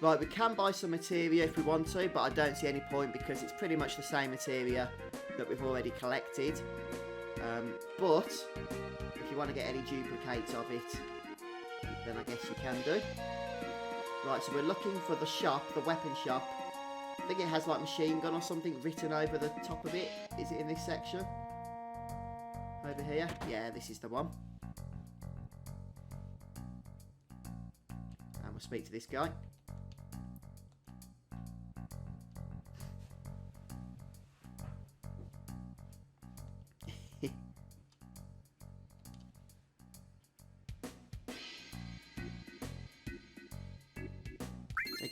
Right, we can buy some materia if we want to, but I don't see any point because it's pretty much the same materia that we've already collected. But if you want to get any duplicates of it, then I guess you can do. Right, so we're looking for the shop, the weapon shop. I think it has like machine gun or something written over the top of it. Is it in this section? Over here? Yeah, this is the one. And we'll speak to this guy.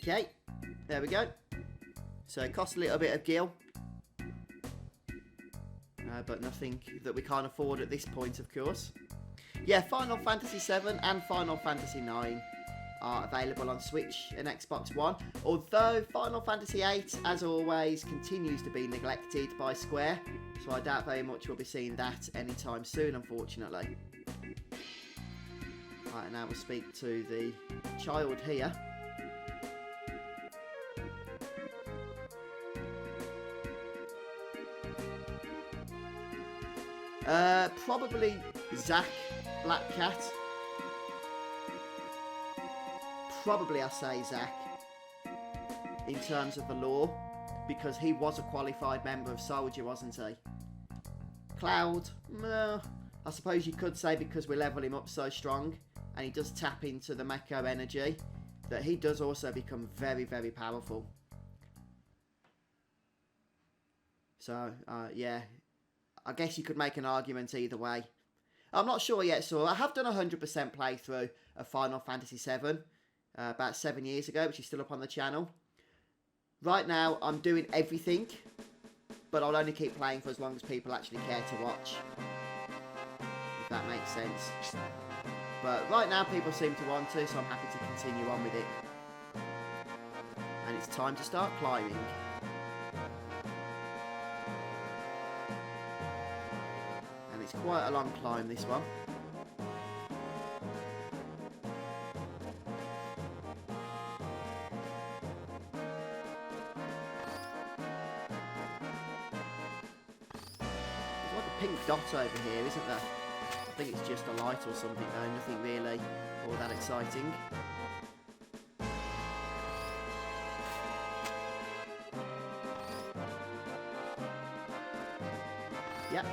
Okay, there we go. So it costs a little bit of gil, but nothing that we can't afford at this point, of course. Yeah, Final Fantasy 7 and Final Fantasy 9 are available on Switch and Xbox One, although Final Fantasy 8, as always, continues to be neglected by Square, so I doubt very much we'll be seeing that anytime soon, unfortunately. Right, now we'll speak to the child here. Probably Zack Black Cat. Probably I say Zack in terms of the lore, because he was a qualified member of Soldier, wasn't he? Cloud, I suppose you could say because we level him up so strong and he does tap into the Mako energy, that he does also become very, very powerful. So, yeah, I guess you could make an argument either way. I'm not sure yet, so I have done a 100% playthrough of Final Fantasy 7 about 7 years ago, which is still up on the channel. Right now, I'm doing everything, but I'll only keep playing for as long as people actually care to watch, if that makes sense. But right now, people seem to want to, so I'm happy to continue on with it. And it's time to start climbing. It's quite a long climb, this one. There's like a pink dot over here, isn't there? I think it's just a light or something though, nothing really all that exciting. Yep.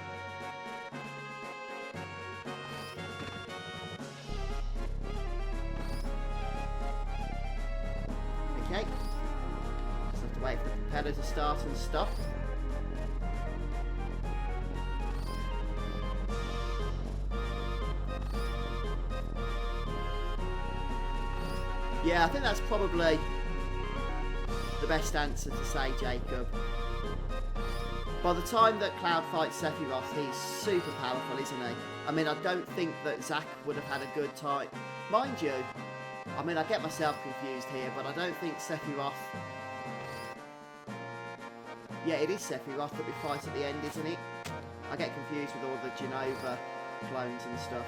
Okay, just have to wait for the propeller to start and stop. Yeah, I think that's probably the best answer to say, Jacob. By the time that Cloud fights Sephiroth, he's super powerful, isn't he? I mean, I don't think that Zack would have had a good time. Mind you, I mean, I get myself confused here, but I don't think Sephiroth Yeah, it is Sephiroth that we fight at the end, isn't it? I get confused with all the Genova clones and stuff.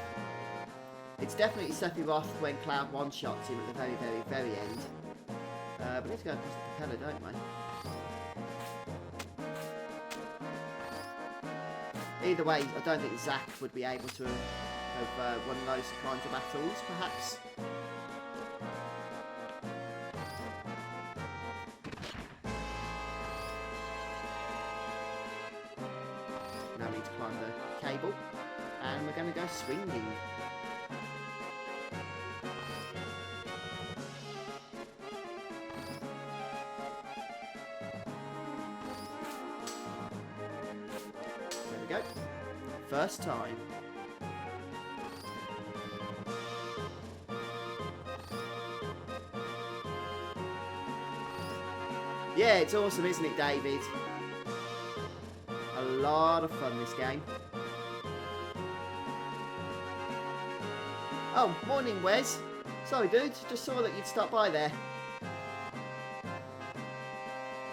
It's definitely Sephiroth when Cloud one-shots him at the very, very, very end. But let's go across the propeller, don't we? Either way, I don't think Zack would be able to have won those kinds of battles, perhaps. Now we need to climb the cable, and we're going to go swinging. There we go. First time. Yeah, it's awesome, isn't it, David? A lot of fun, this game. Oh, morning, Wes. Sorry, dude. Just saw that you'd stop by there.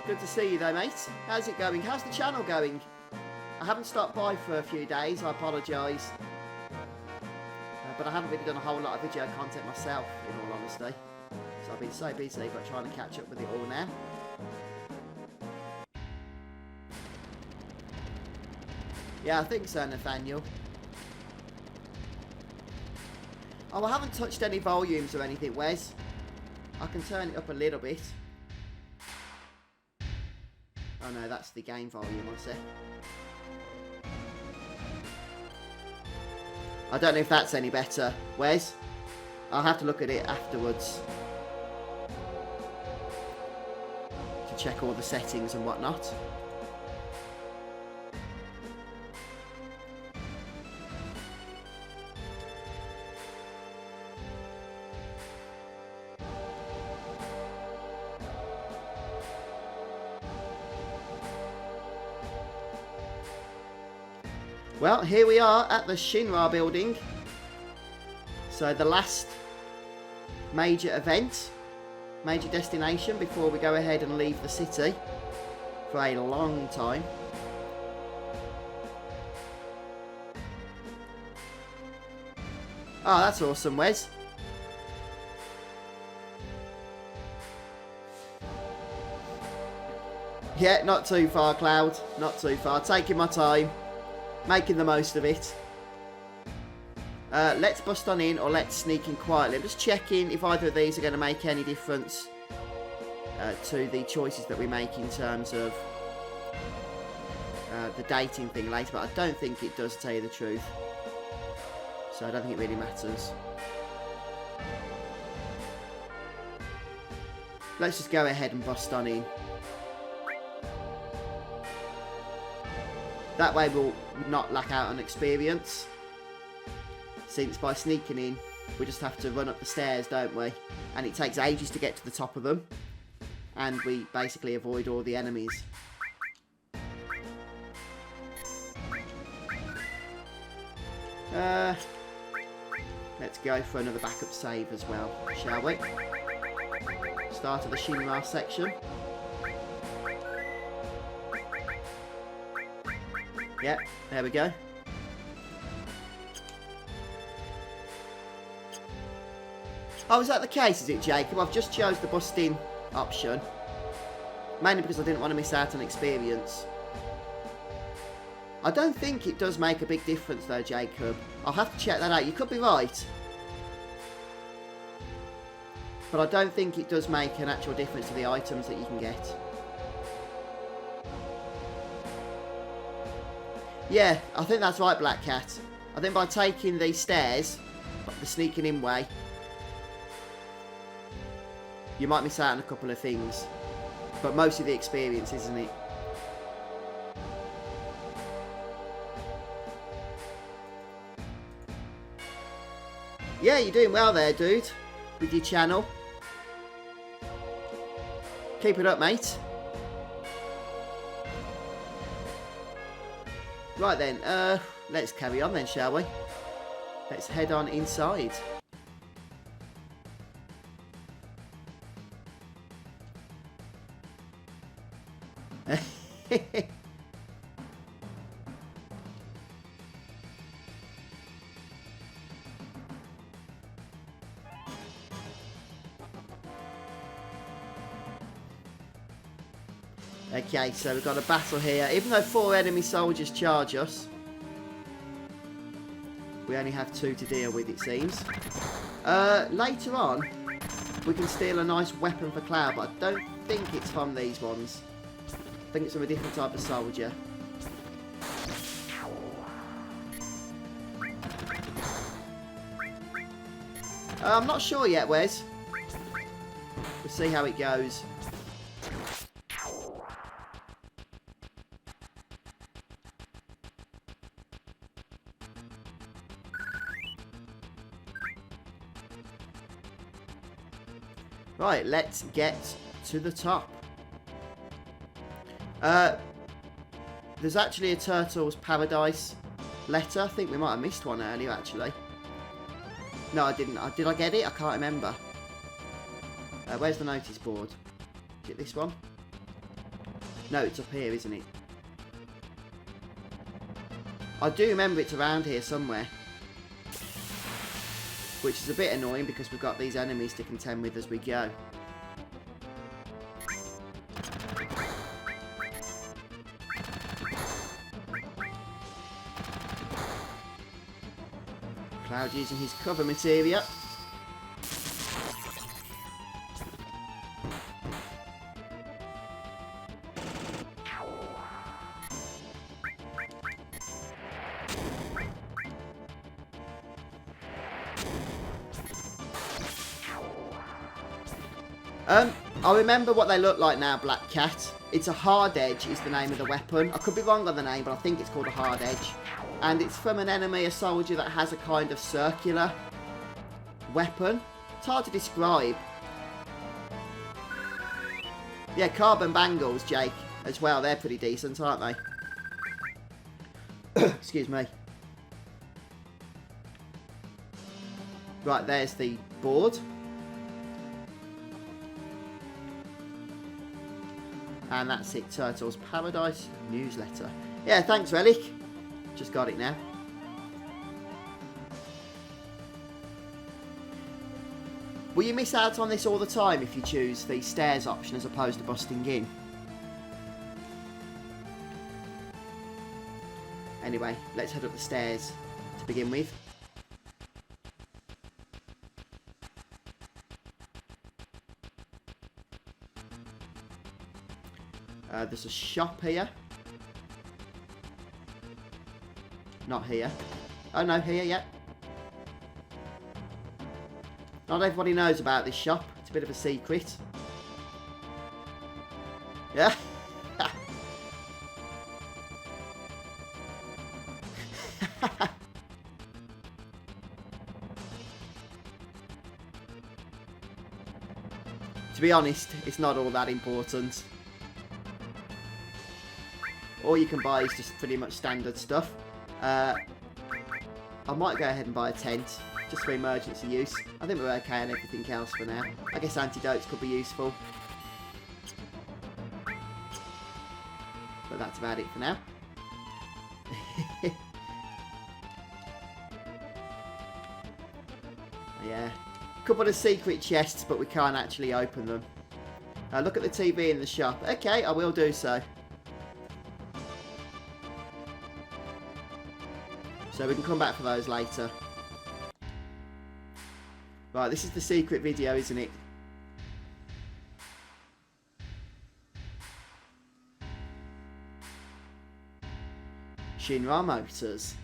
Good to see you, though, mate. How's it going? How's the channel going? I haven't stopped by for a few days. I apologise. But I haven't really done a whole lot of video content myself, in all honesty. So I've been so busy, but trying to catch up with it all now. Yeah, I think so, Nathaniel. Oh, I haven't touched any volumes or anything, Wes. I can turn it up a little bit. Oh no, that's the game volume, I see. I don't know if that's any better, Wes. I'll have to look at it afterwards to check all the settings and whatnot. Well, here we are at the Shinra Building. So the last major event, major destination before we go ahead and leave the city for a long time. Oh, that's awesome, Wes. Yeah, not too far, Cloud. Not too far. Taking my time. Making the most of it. Let's bust on in, or let's sneak in quietly. I'm just checking if either of these are going to make any difference to the choices that we make in terms of the dating thing later, but I don't think it does, to tell you the truth. So I don't think it really matters. Let's just go ahead and bust on in. That way we'll not lack out on experience, since by sneaking in we just have to run up the stairs, don't we? And it takes ages to get to the top of them, and we basically avoid all the enemies. Let's go for another backup save as well, shall we? Start of the Shinra section. Yep, there we go. Oh, is that the case, is it, Jacob? I've just chose the busting option. Mainly because I didn't want to miss out on experience. I don't think it does make a big difference, though, Jacob. I'll have to check that out. You could be right. But I don't think it does make an actual difference to the items that you can get. Yeah, I think that's right, Black Cat. I think by taking these stairs, the sneaking in way, you might miss out on a couple of things. But mostly the experience, isn't it? Yeah, you're doing well there, dude, with your channel. Keep it up, mate. Right then, let's carry on then, shall we? Let's head on inside. Okay, so we've got a battle here. Even though 4 enemy soldiers charge us, we only have 2 to deal with, it seems. Later on, we can steal a nice weapon for Cloud, but I don't think it's from these ones. I think it's from a different type of soldier. I'm not sure yet, Wes. We'll see how it goes. Right, let's get to the top. There's actually a Turtles Paradise letter. I think we might have missed one earlier, actually. No, I didn't. Did I get it? I can't remember. Where's the notice board? Is it this one? No, it's up here, isn't it? I do remember it's around here somewhere. Which is a bit annoying because we've got these enemies to contend with as we go. Cloud using his cover materia. I remember what they look like now, Black Cat. It's a hard edge is the name of the weapon. I could be wrong on the name, but I think it's called a hard edge. And it's from an enemy, a soldier that has a kind of circular weapon. It's hard to describe. Yeah, carbon bangles, Jake, as well. They're pretty decent, aren't they? Excuse me. Right, there's the board. And that's it, Turtles Paradise newsletter. Yeah, thanks, Relic. Just got it now. Will you miss out on this all the time if you choose the stairs option as opposed to busting in? Anyway, let's head up the stairs to begin with. There's a shop here. Not here. Oh no, here, yeah. Not everybody knows about this shop. It's a bit of a secret. Yeah. To be honest, it's not all that important. All you can buy is just pretty much standard stuff. I might go ahead and buy a tent, just for emergency use. I think we're okay on everything else for now. I guess antidotes could be useful. But that's about it for now. Yeah. Couple of secret chests, but we can't actually open them. Look at the TV in the shop. Okay, I will do so. So we can come back for those later. Right, this is the secret video, isn't it? Shinra Motors.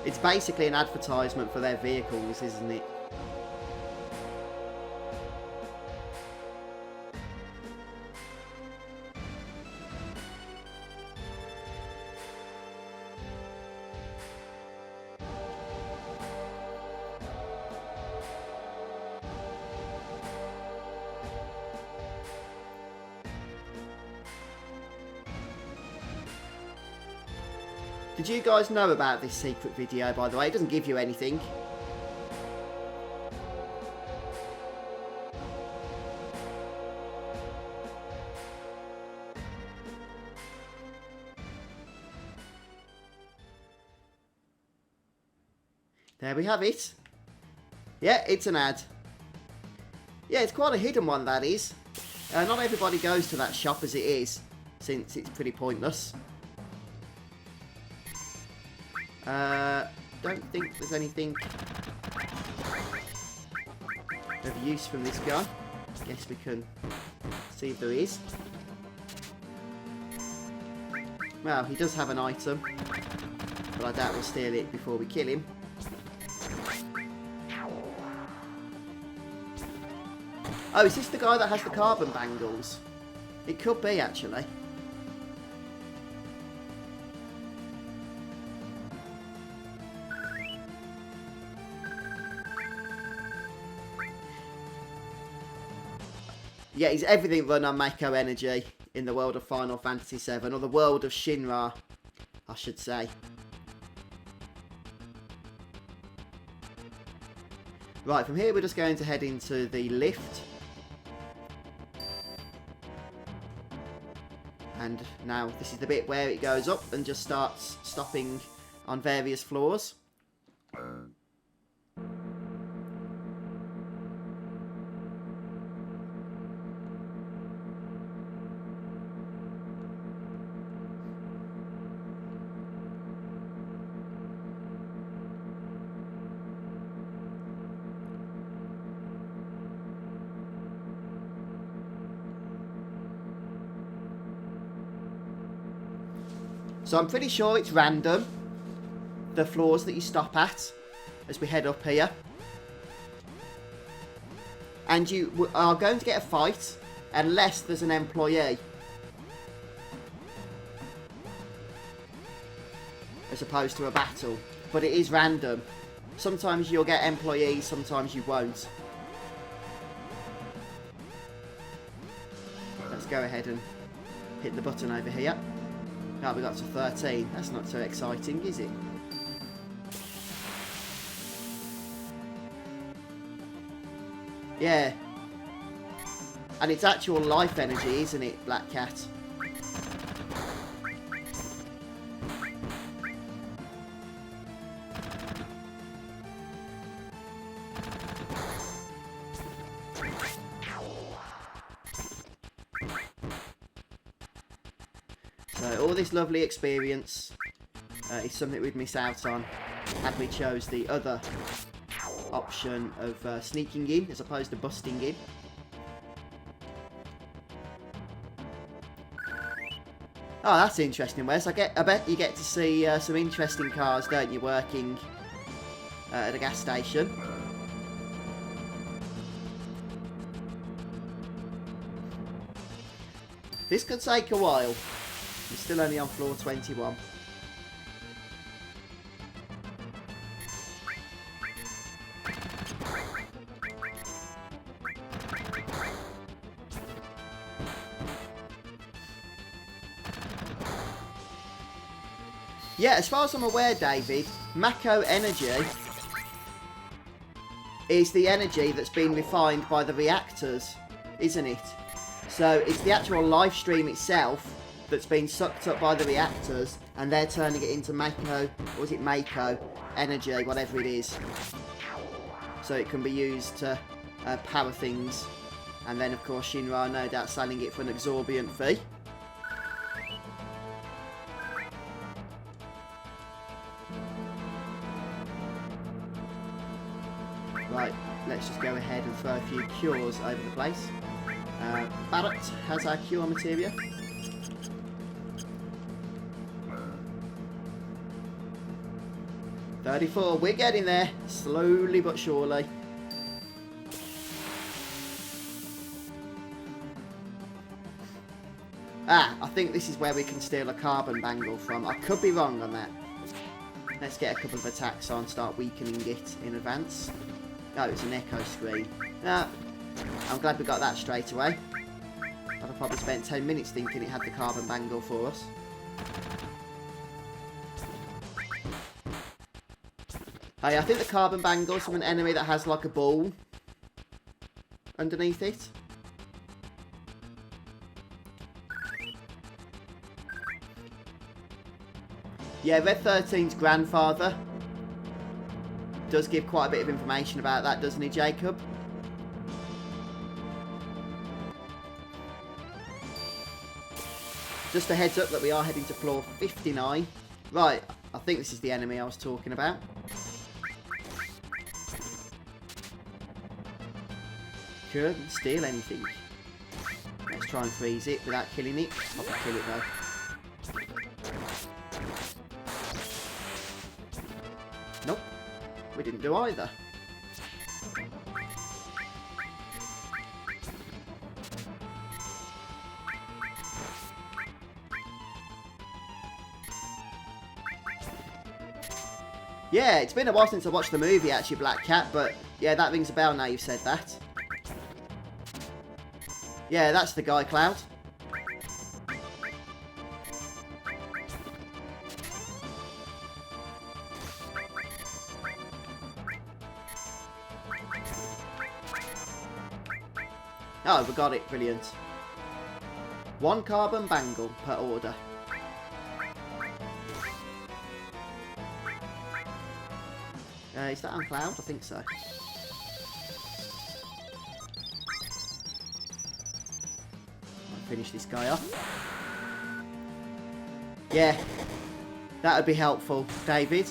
It's basically an advertisement for their vehicles, isn't it? Did you guys know about this secret video, by the way? It doesn't give you anything. There we have it. Yeah, it's an ad. Yeah, it's quite a hidden one, that is. Not everybody goes to that shop as it is, since it's pretty pointless. Don't think there's anything of use from this guy. Guess we can see if there is. Well, he does have an item, but I doubt we'll steal it before we kill him. Oh, is this the guy that has the carbon bangles? It could be, actually. Yeah, he's everything run on Mako energy in the world of Final Fantasy VII, or the world of Shinra, I should say. Right, from here we're just going to head into the lift. And now this is the bit where it goes up and just starts stopping on various floors. So I'm pretty sure it's random, the floors that you stop at, as we head up here. And you are going to get a fight, unless there's an employee. As opposed to a battle. But it is random. Sometimes you'll get employees, sometimes you won't. Let's go ahead and hit the button over here. Oh, we got to 13. That's not so exciting, is it? Yeah. And it's actual life energy, isn't it, Black Cat? So all this lovely experience is something we'd miss out on had we chose the other option of sneaking in as opposed to busting in. Oh, that's interesting, Wes. I bet you get to see some interesting cars, don't you, working at a gas station. This could take a while. We're still only on floor 21. Yeah, as far as I'm aware, David, Mako energy is the energy that's been refined by the reactors, isn't it? So it's the actual live stream itself that's been sucked up by the reactors, and they're turning it into Mako, or is it Mako energy, whatever it is. So it can be used to power things, and then of course Shinra, no doubt, selling it for an exorbitant fee. Right, let's just go ahead and throw a few cures over the place. Barrett has our cure materia. $34, we're getting there, slowly but surely. Ah, I think this is where we can steal a carbon bangle from. I could be wrong on that. Let's get a couple of attacks on, start weakening it in advance. Oh, it's an echo screen. Ah, I'm glad we got that straight away. I'd have probably spent 10 minutes thinking it had the carbon bangle for us. Hey, I think the carbon bangle's from an enemy that has like a ball underneath it. Yeah, Red 13's grandfather does give quite a bit of information about that, doesn't he, Jacob? Just a heads up that we are heading to floor 59. Right, I think this is the enemy I was talking about. Couldn't steal anything. Let's try and freeze it without killing it. Not gonna kill it though. Nope, we didn't do either. Yeah, it's been a while since I watched the movie actually, Black Cat, but yeah, that rings a bell now you've said that. Yeah, that's the guy, Cloud. Oh, we got it. Brilliant. 1 carbon bangle per order. Is that on Cloud? I think so. I'll finish this guy off. Yeah, that would be helpful, David.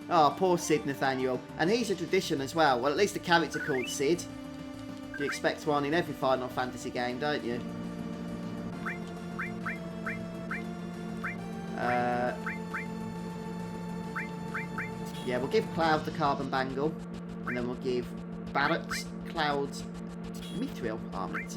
Oh, poor Sid Nathaniel. And he's a tradition as well. Well, at least a character called Sid. You expect one in every Final Fantasy game, don't you? Yeah, we'll give Cloud the carbon bangle. And then we'll give Barrett Cloud's mithril armlet.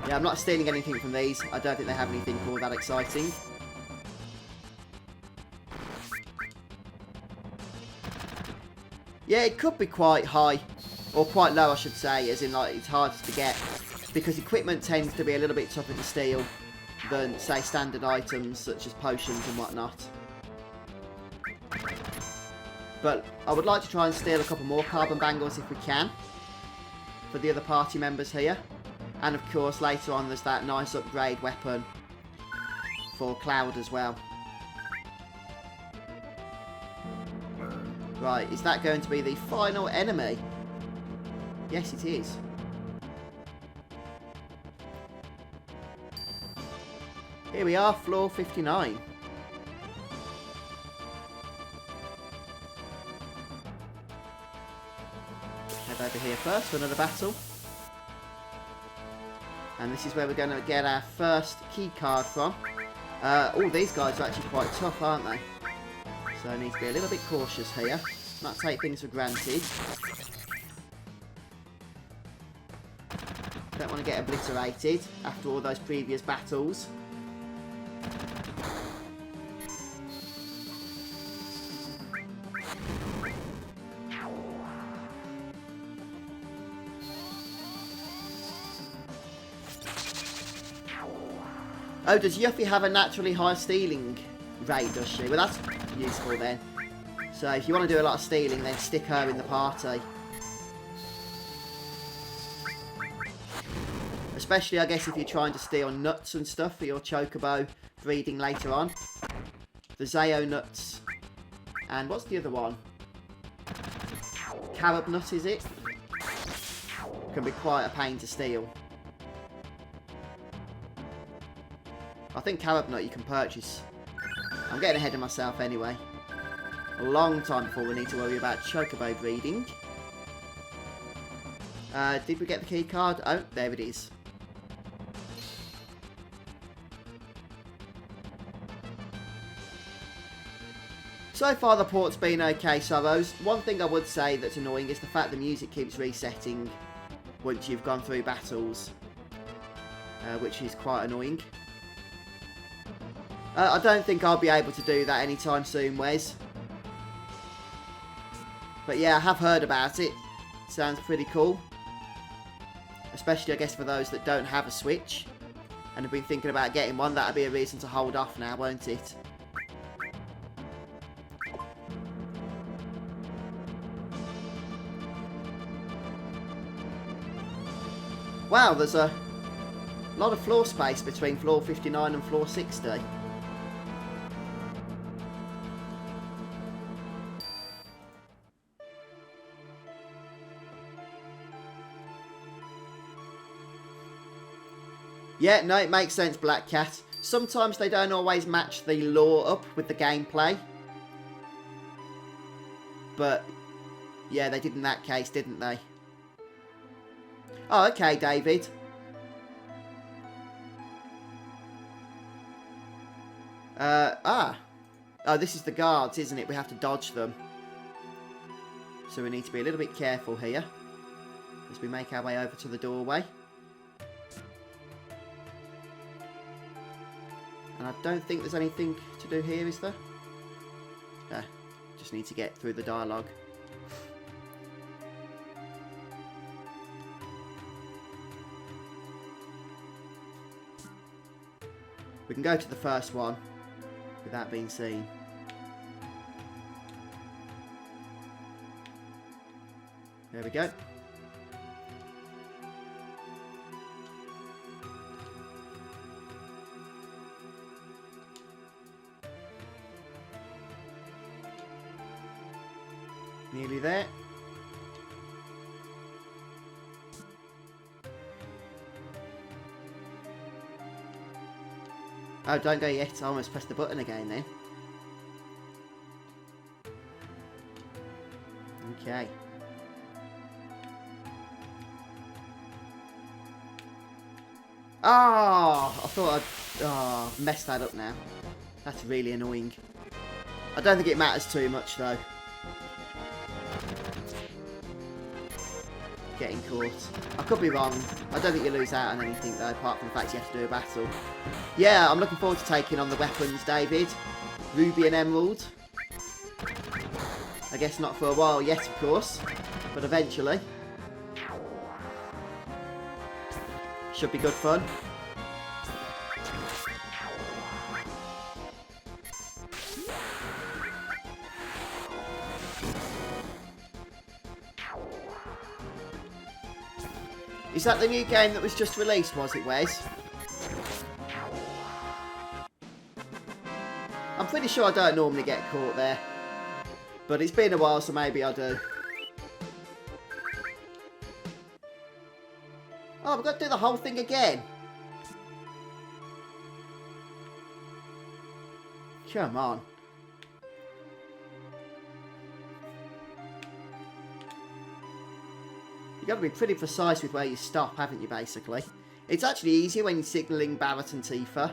Yeah, I'm not stealing anything from these. I don't think they have anything all that exciting. Yeah, it could be quite high, or quite low I should say, as in like it's hard to get, because equipment tends to be a little bit tougher to steal than say standard items such as potions and whatnot. But I would like to try and steal a couple more carbon bangles if we can, for the other party members here. And of course later on there's that nice upgrade weapon for Cloud as well. Right, is that going to be the final enemy? Yes, it is. Here we are, floor 59. Head over here first for another battle. And this is where we're going to get our first key card from. All these guys are actually quite tough, aren't they? So I need to be a little bit cautious here. Not take things for granted. Don't want to get obliterated after all those previous battles. Oh, does Yuffie have a naturally high stealing rate, does she? Well, that's useful then. So if you want to do a lot of stealing, then stick her in the party. Especially, I guess, if you're trying to steal nuts and stuff for your chocobo breeding later on. The Zayo nuts. And what's the other one? Carob nut, is it? Can be quite a pain to steal. I think carob nut you can purchase. I'm getting ahead of myself anyway. A long time before we need to worry about chocobo breeding. Did we get the key card? Oh, there it is. So far the port's been okay, Sorrows. One thing I would say that's annoying is the fact the music keeps resetting once you've gone through battles. which is quite annoying. I don't think I'll be able to do that anytime soon, Wes. But yeah, I have heard about it. Sounds pretty cool. Especially, I guess, for those that don't have a Switch and have been thinking about getting one. That'll be a reason to hold off now, won't it? Wow, there's a lot of floor space between floor 59 and floor 60. Yeah, no, it makes sense, Black Cat. Sometimes they don't always match the lore up with the gameplay. But, yeah, they did in that case, didn't they? Oh, okay, David. Oh, this is the guards, isn't it? We have to dodge them. So we need to be a little bit careful here as we make our way over to the doorway. And I don't think there's anything to do here, is there? Just need to get through the dialogue. We can go to the first one without being seen. There we go. Nearly there. Oh, don't go yet. I almost pressed the button again then. Okay. Oh, I thought I'd messed that up now. That's really annoying. I don't think it matters too much though. Getting caught. I could be wrong. I don't think you lose out on anything though, apart from the fact you have to do a battle. Yeah, I'm looking forward to taking on the weapons, David. Ruby and Emerald. I guess not for a while yet, of course, but eventually. Should be good fun. Is that the new game that was just released, was it, Wes? I'm pretty sure I don't normally get caught there. But it's been a while, so maybe I do. Oh, we've got to do the whole thing again. Come on. You've got to be pretty precise with where you stop, haven't you, basically? It's actually easier when you're signalling Barrett and Tifa,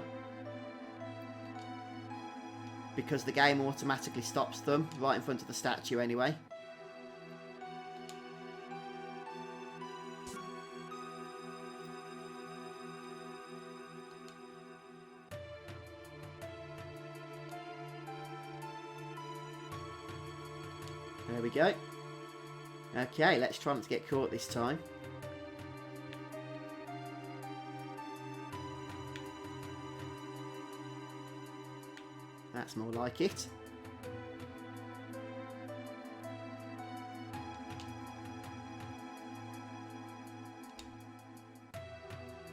because the game automatically stops them right in front of the statue anyway. There we go. Okay, let's try not to get caught this time. That's more like it.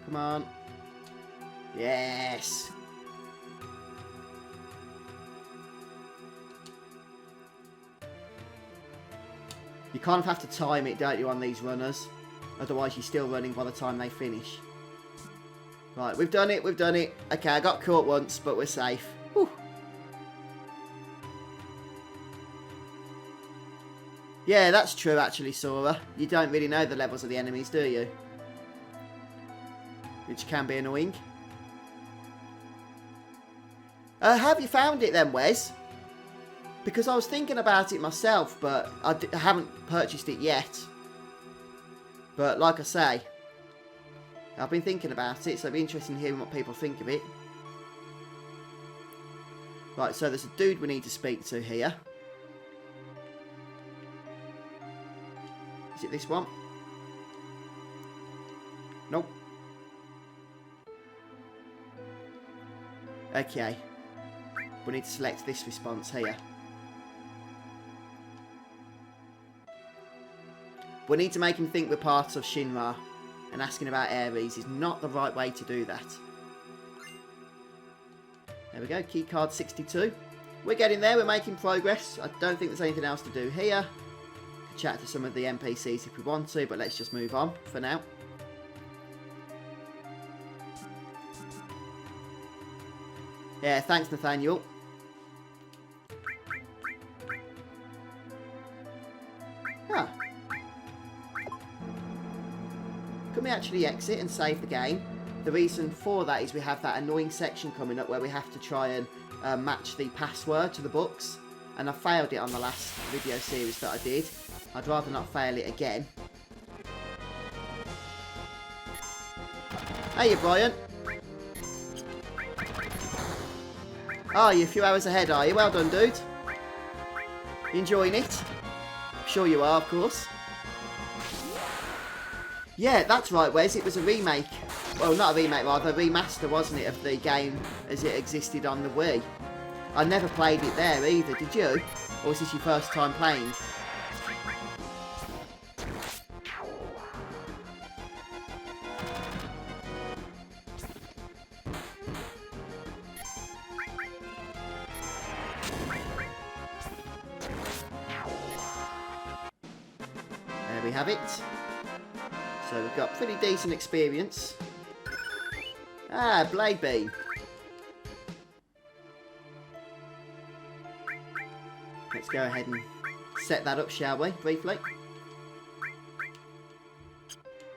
Come on. Yes. You kind of have to time it, don't you, on these runners? Otherwise you're still running by the time they finish. Right, we've done it, we've done it. Okay, I got caught once, but we're safe. Whew. Yeah, that's true actually, Sora. You don't really know the levels of the enemies, do you? Which can be annoying. Have you found it then, Wes? Because I was thinking about it myself, but I haven't purchased it yet. But like I say, I've been thinking about it, so it'll be interesting hearing what people think of it. Right, so there's a dude we need to speak to here. Is it this one? Nope. Okay. We need to select this response here. We need to make him think we're part of Shinra, and asking about Ares is not the right way to do that. There we go, keycard 62. We're getting there, we're making progress. I don't think there's anything else to do here. Could chat to some of the NPCs if we want to, but let's just move on for now. Yeah, thanks Nathaniel. Huh. Can we actually exit and save the game? The reason for that is we have that annoying section coming up where we have to try and match the password to the books. And I failed it on the last video series that I did. I'd rather not fail it again. Hey, Brian. Oh, you're a few hours ahead, are you? Well done, dude. You enjoying it? Sure you are, of course. Yeah, that's right, Wes. It was a remake. Well, not a remake, rather. A remaster, wasn't it, of the game as it existed on the Wii. I never played it there either, did you? Or was this your first time playing? There we have it. So we've got pretty decent experience. Ah, Blade Beam. Let's go ahead and set that up, shall we, briefly.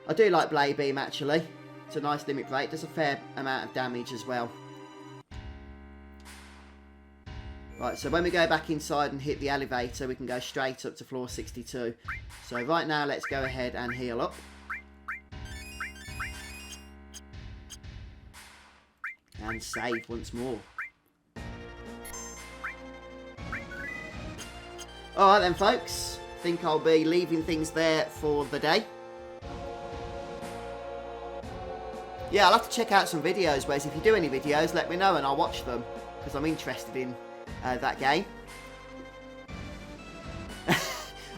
I do like Blade Beam, actually. It's a nice limit break. Does a fair amount of damage as well. Right, so when we go back inside and hit the elevator, we can go straight up to floor 62. So right now, let's go ahead and heal up. And save once more. Alright then, folks. I think I'll be leaving things there for the day. Yeah, I'll have to check out some videos, Wes. If you do any videos, let me know and I'll watch them. Because I'm interested in that game.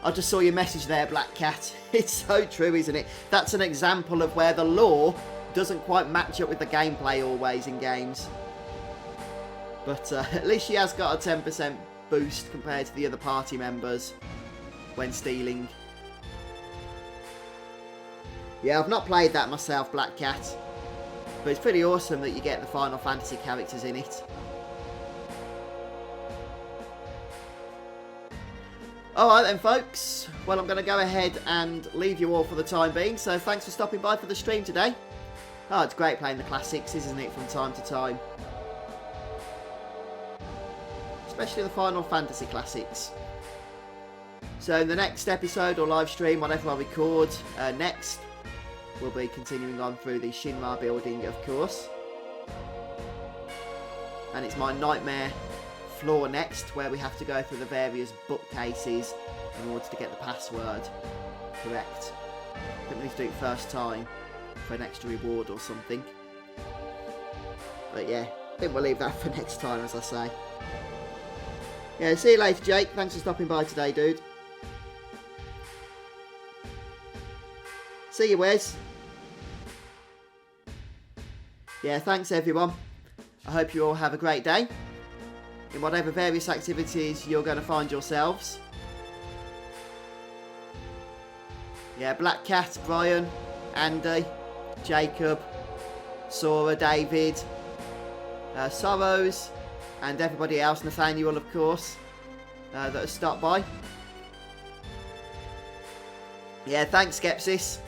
I just saw your message there, Black Cat. It's so true, isn't it? That's an example of where the lore doesn't quite match up with the gameplay always in games. But at least she has got a 10% boost compared to the other party members when stealing. Yeah, I've not played that myself, Black Cat. But it's pretty awesome that you get the Final Fantasy characters in it. Alright then, folks. Well, I'm going to go ahead and leave you all for the time being. So thanks for stopping by for the stream today. Oh, it's great playing the classics, isn't it, from time to time? Especially the Final Fantasy classics. So in the next episode or live stream, whatever I record next, we'll be continuing on through the Shinra Building, of course. And it's my nightmare floor next, where we have to go through the various bookcases in order to get the password correct. I think we need to do it first time for an extra reward or something. But yeah, I think we'll leave that for next time, as I say. Yeah, see you later, Jake. Thanks for stopping by today, dude. See you, Wes. Yeah, thanks everyone. I hope you all have a great day in whatever various activities you're going to find yourselves. Yeah, Black Cat, Brian, Andy, Jacob, Sora, David, Sorrows, and everybody else, Nathaniel, of course, that has stopped by. Yeah, thanks, Skepsis.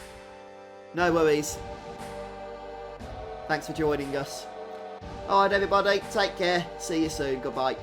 No worries. Thanks for joining us. Alright, everybody, take care. See you soon. Goodbye.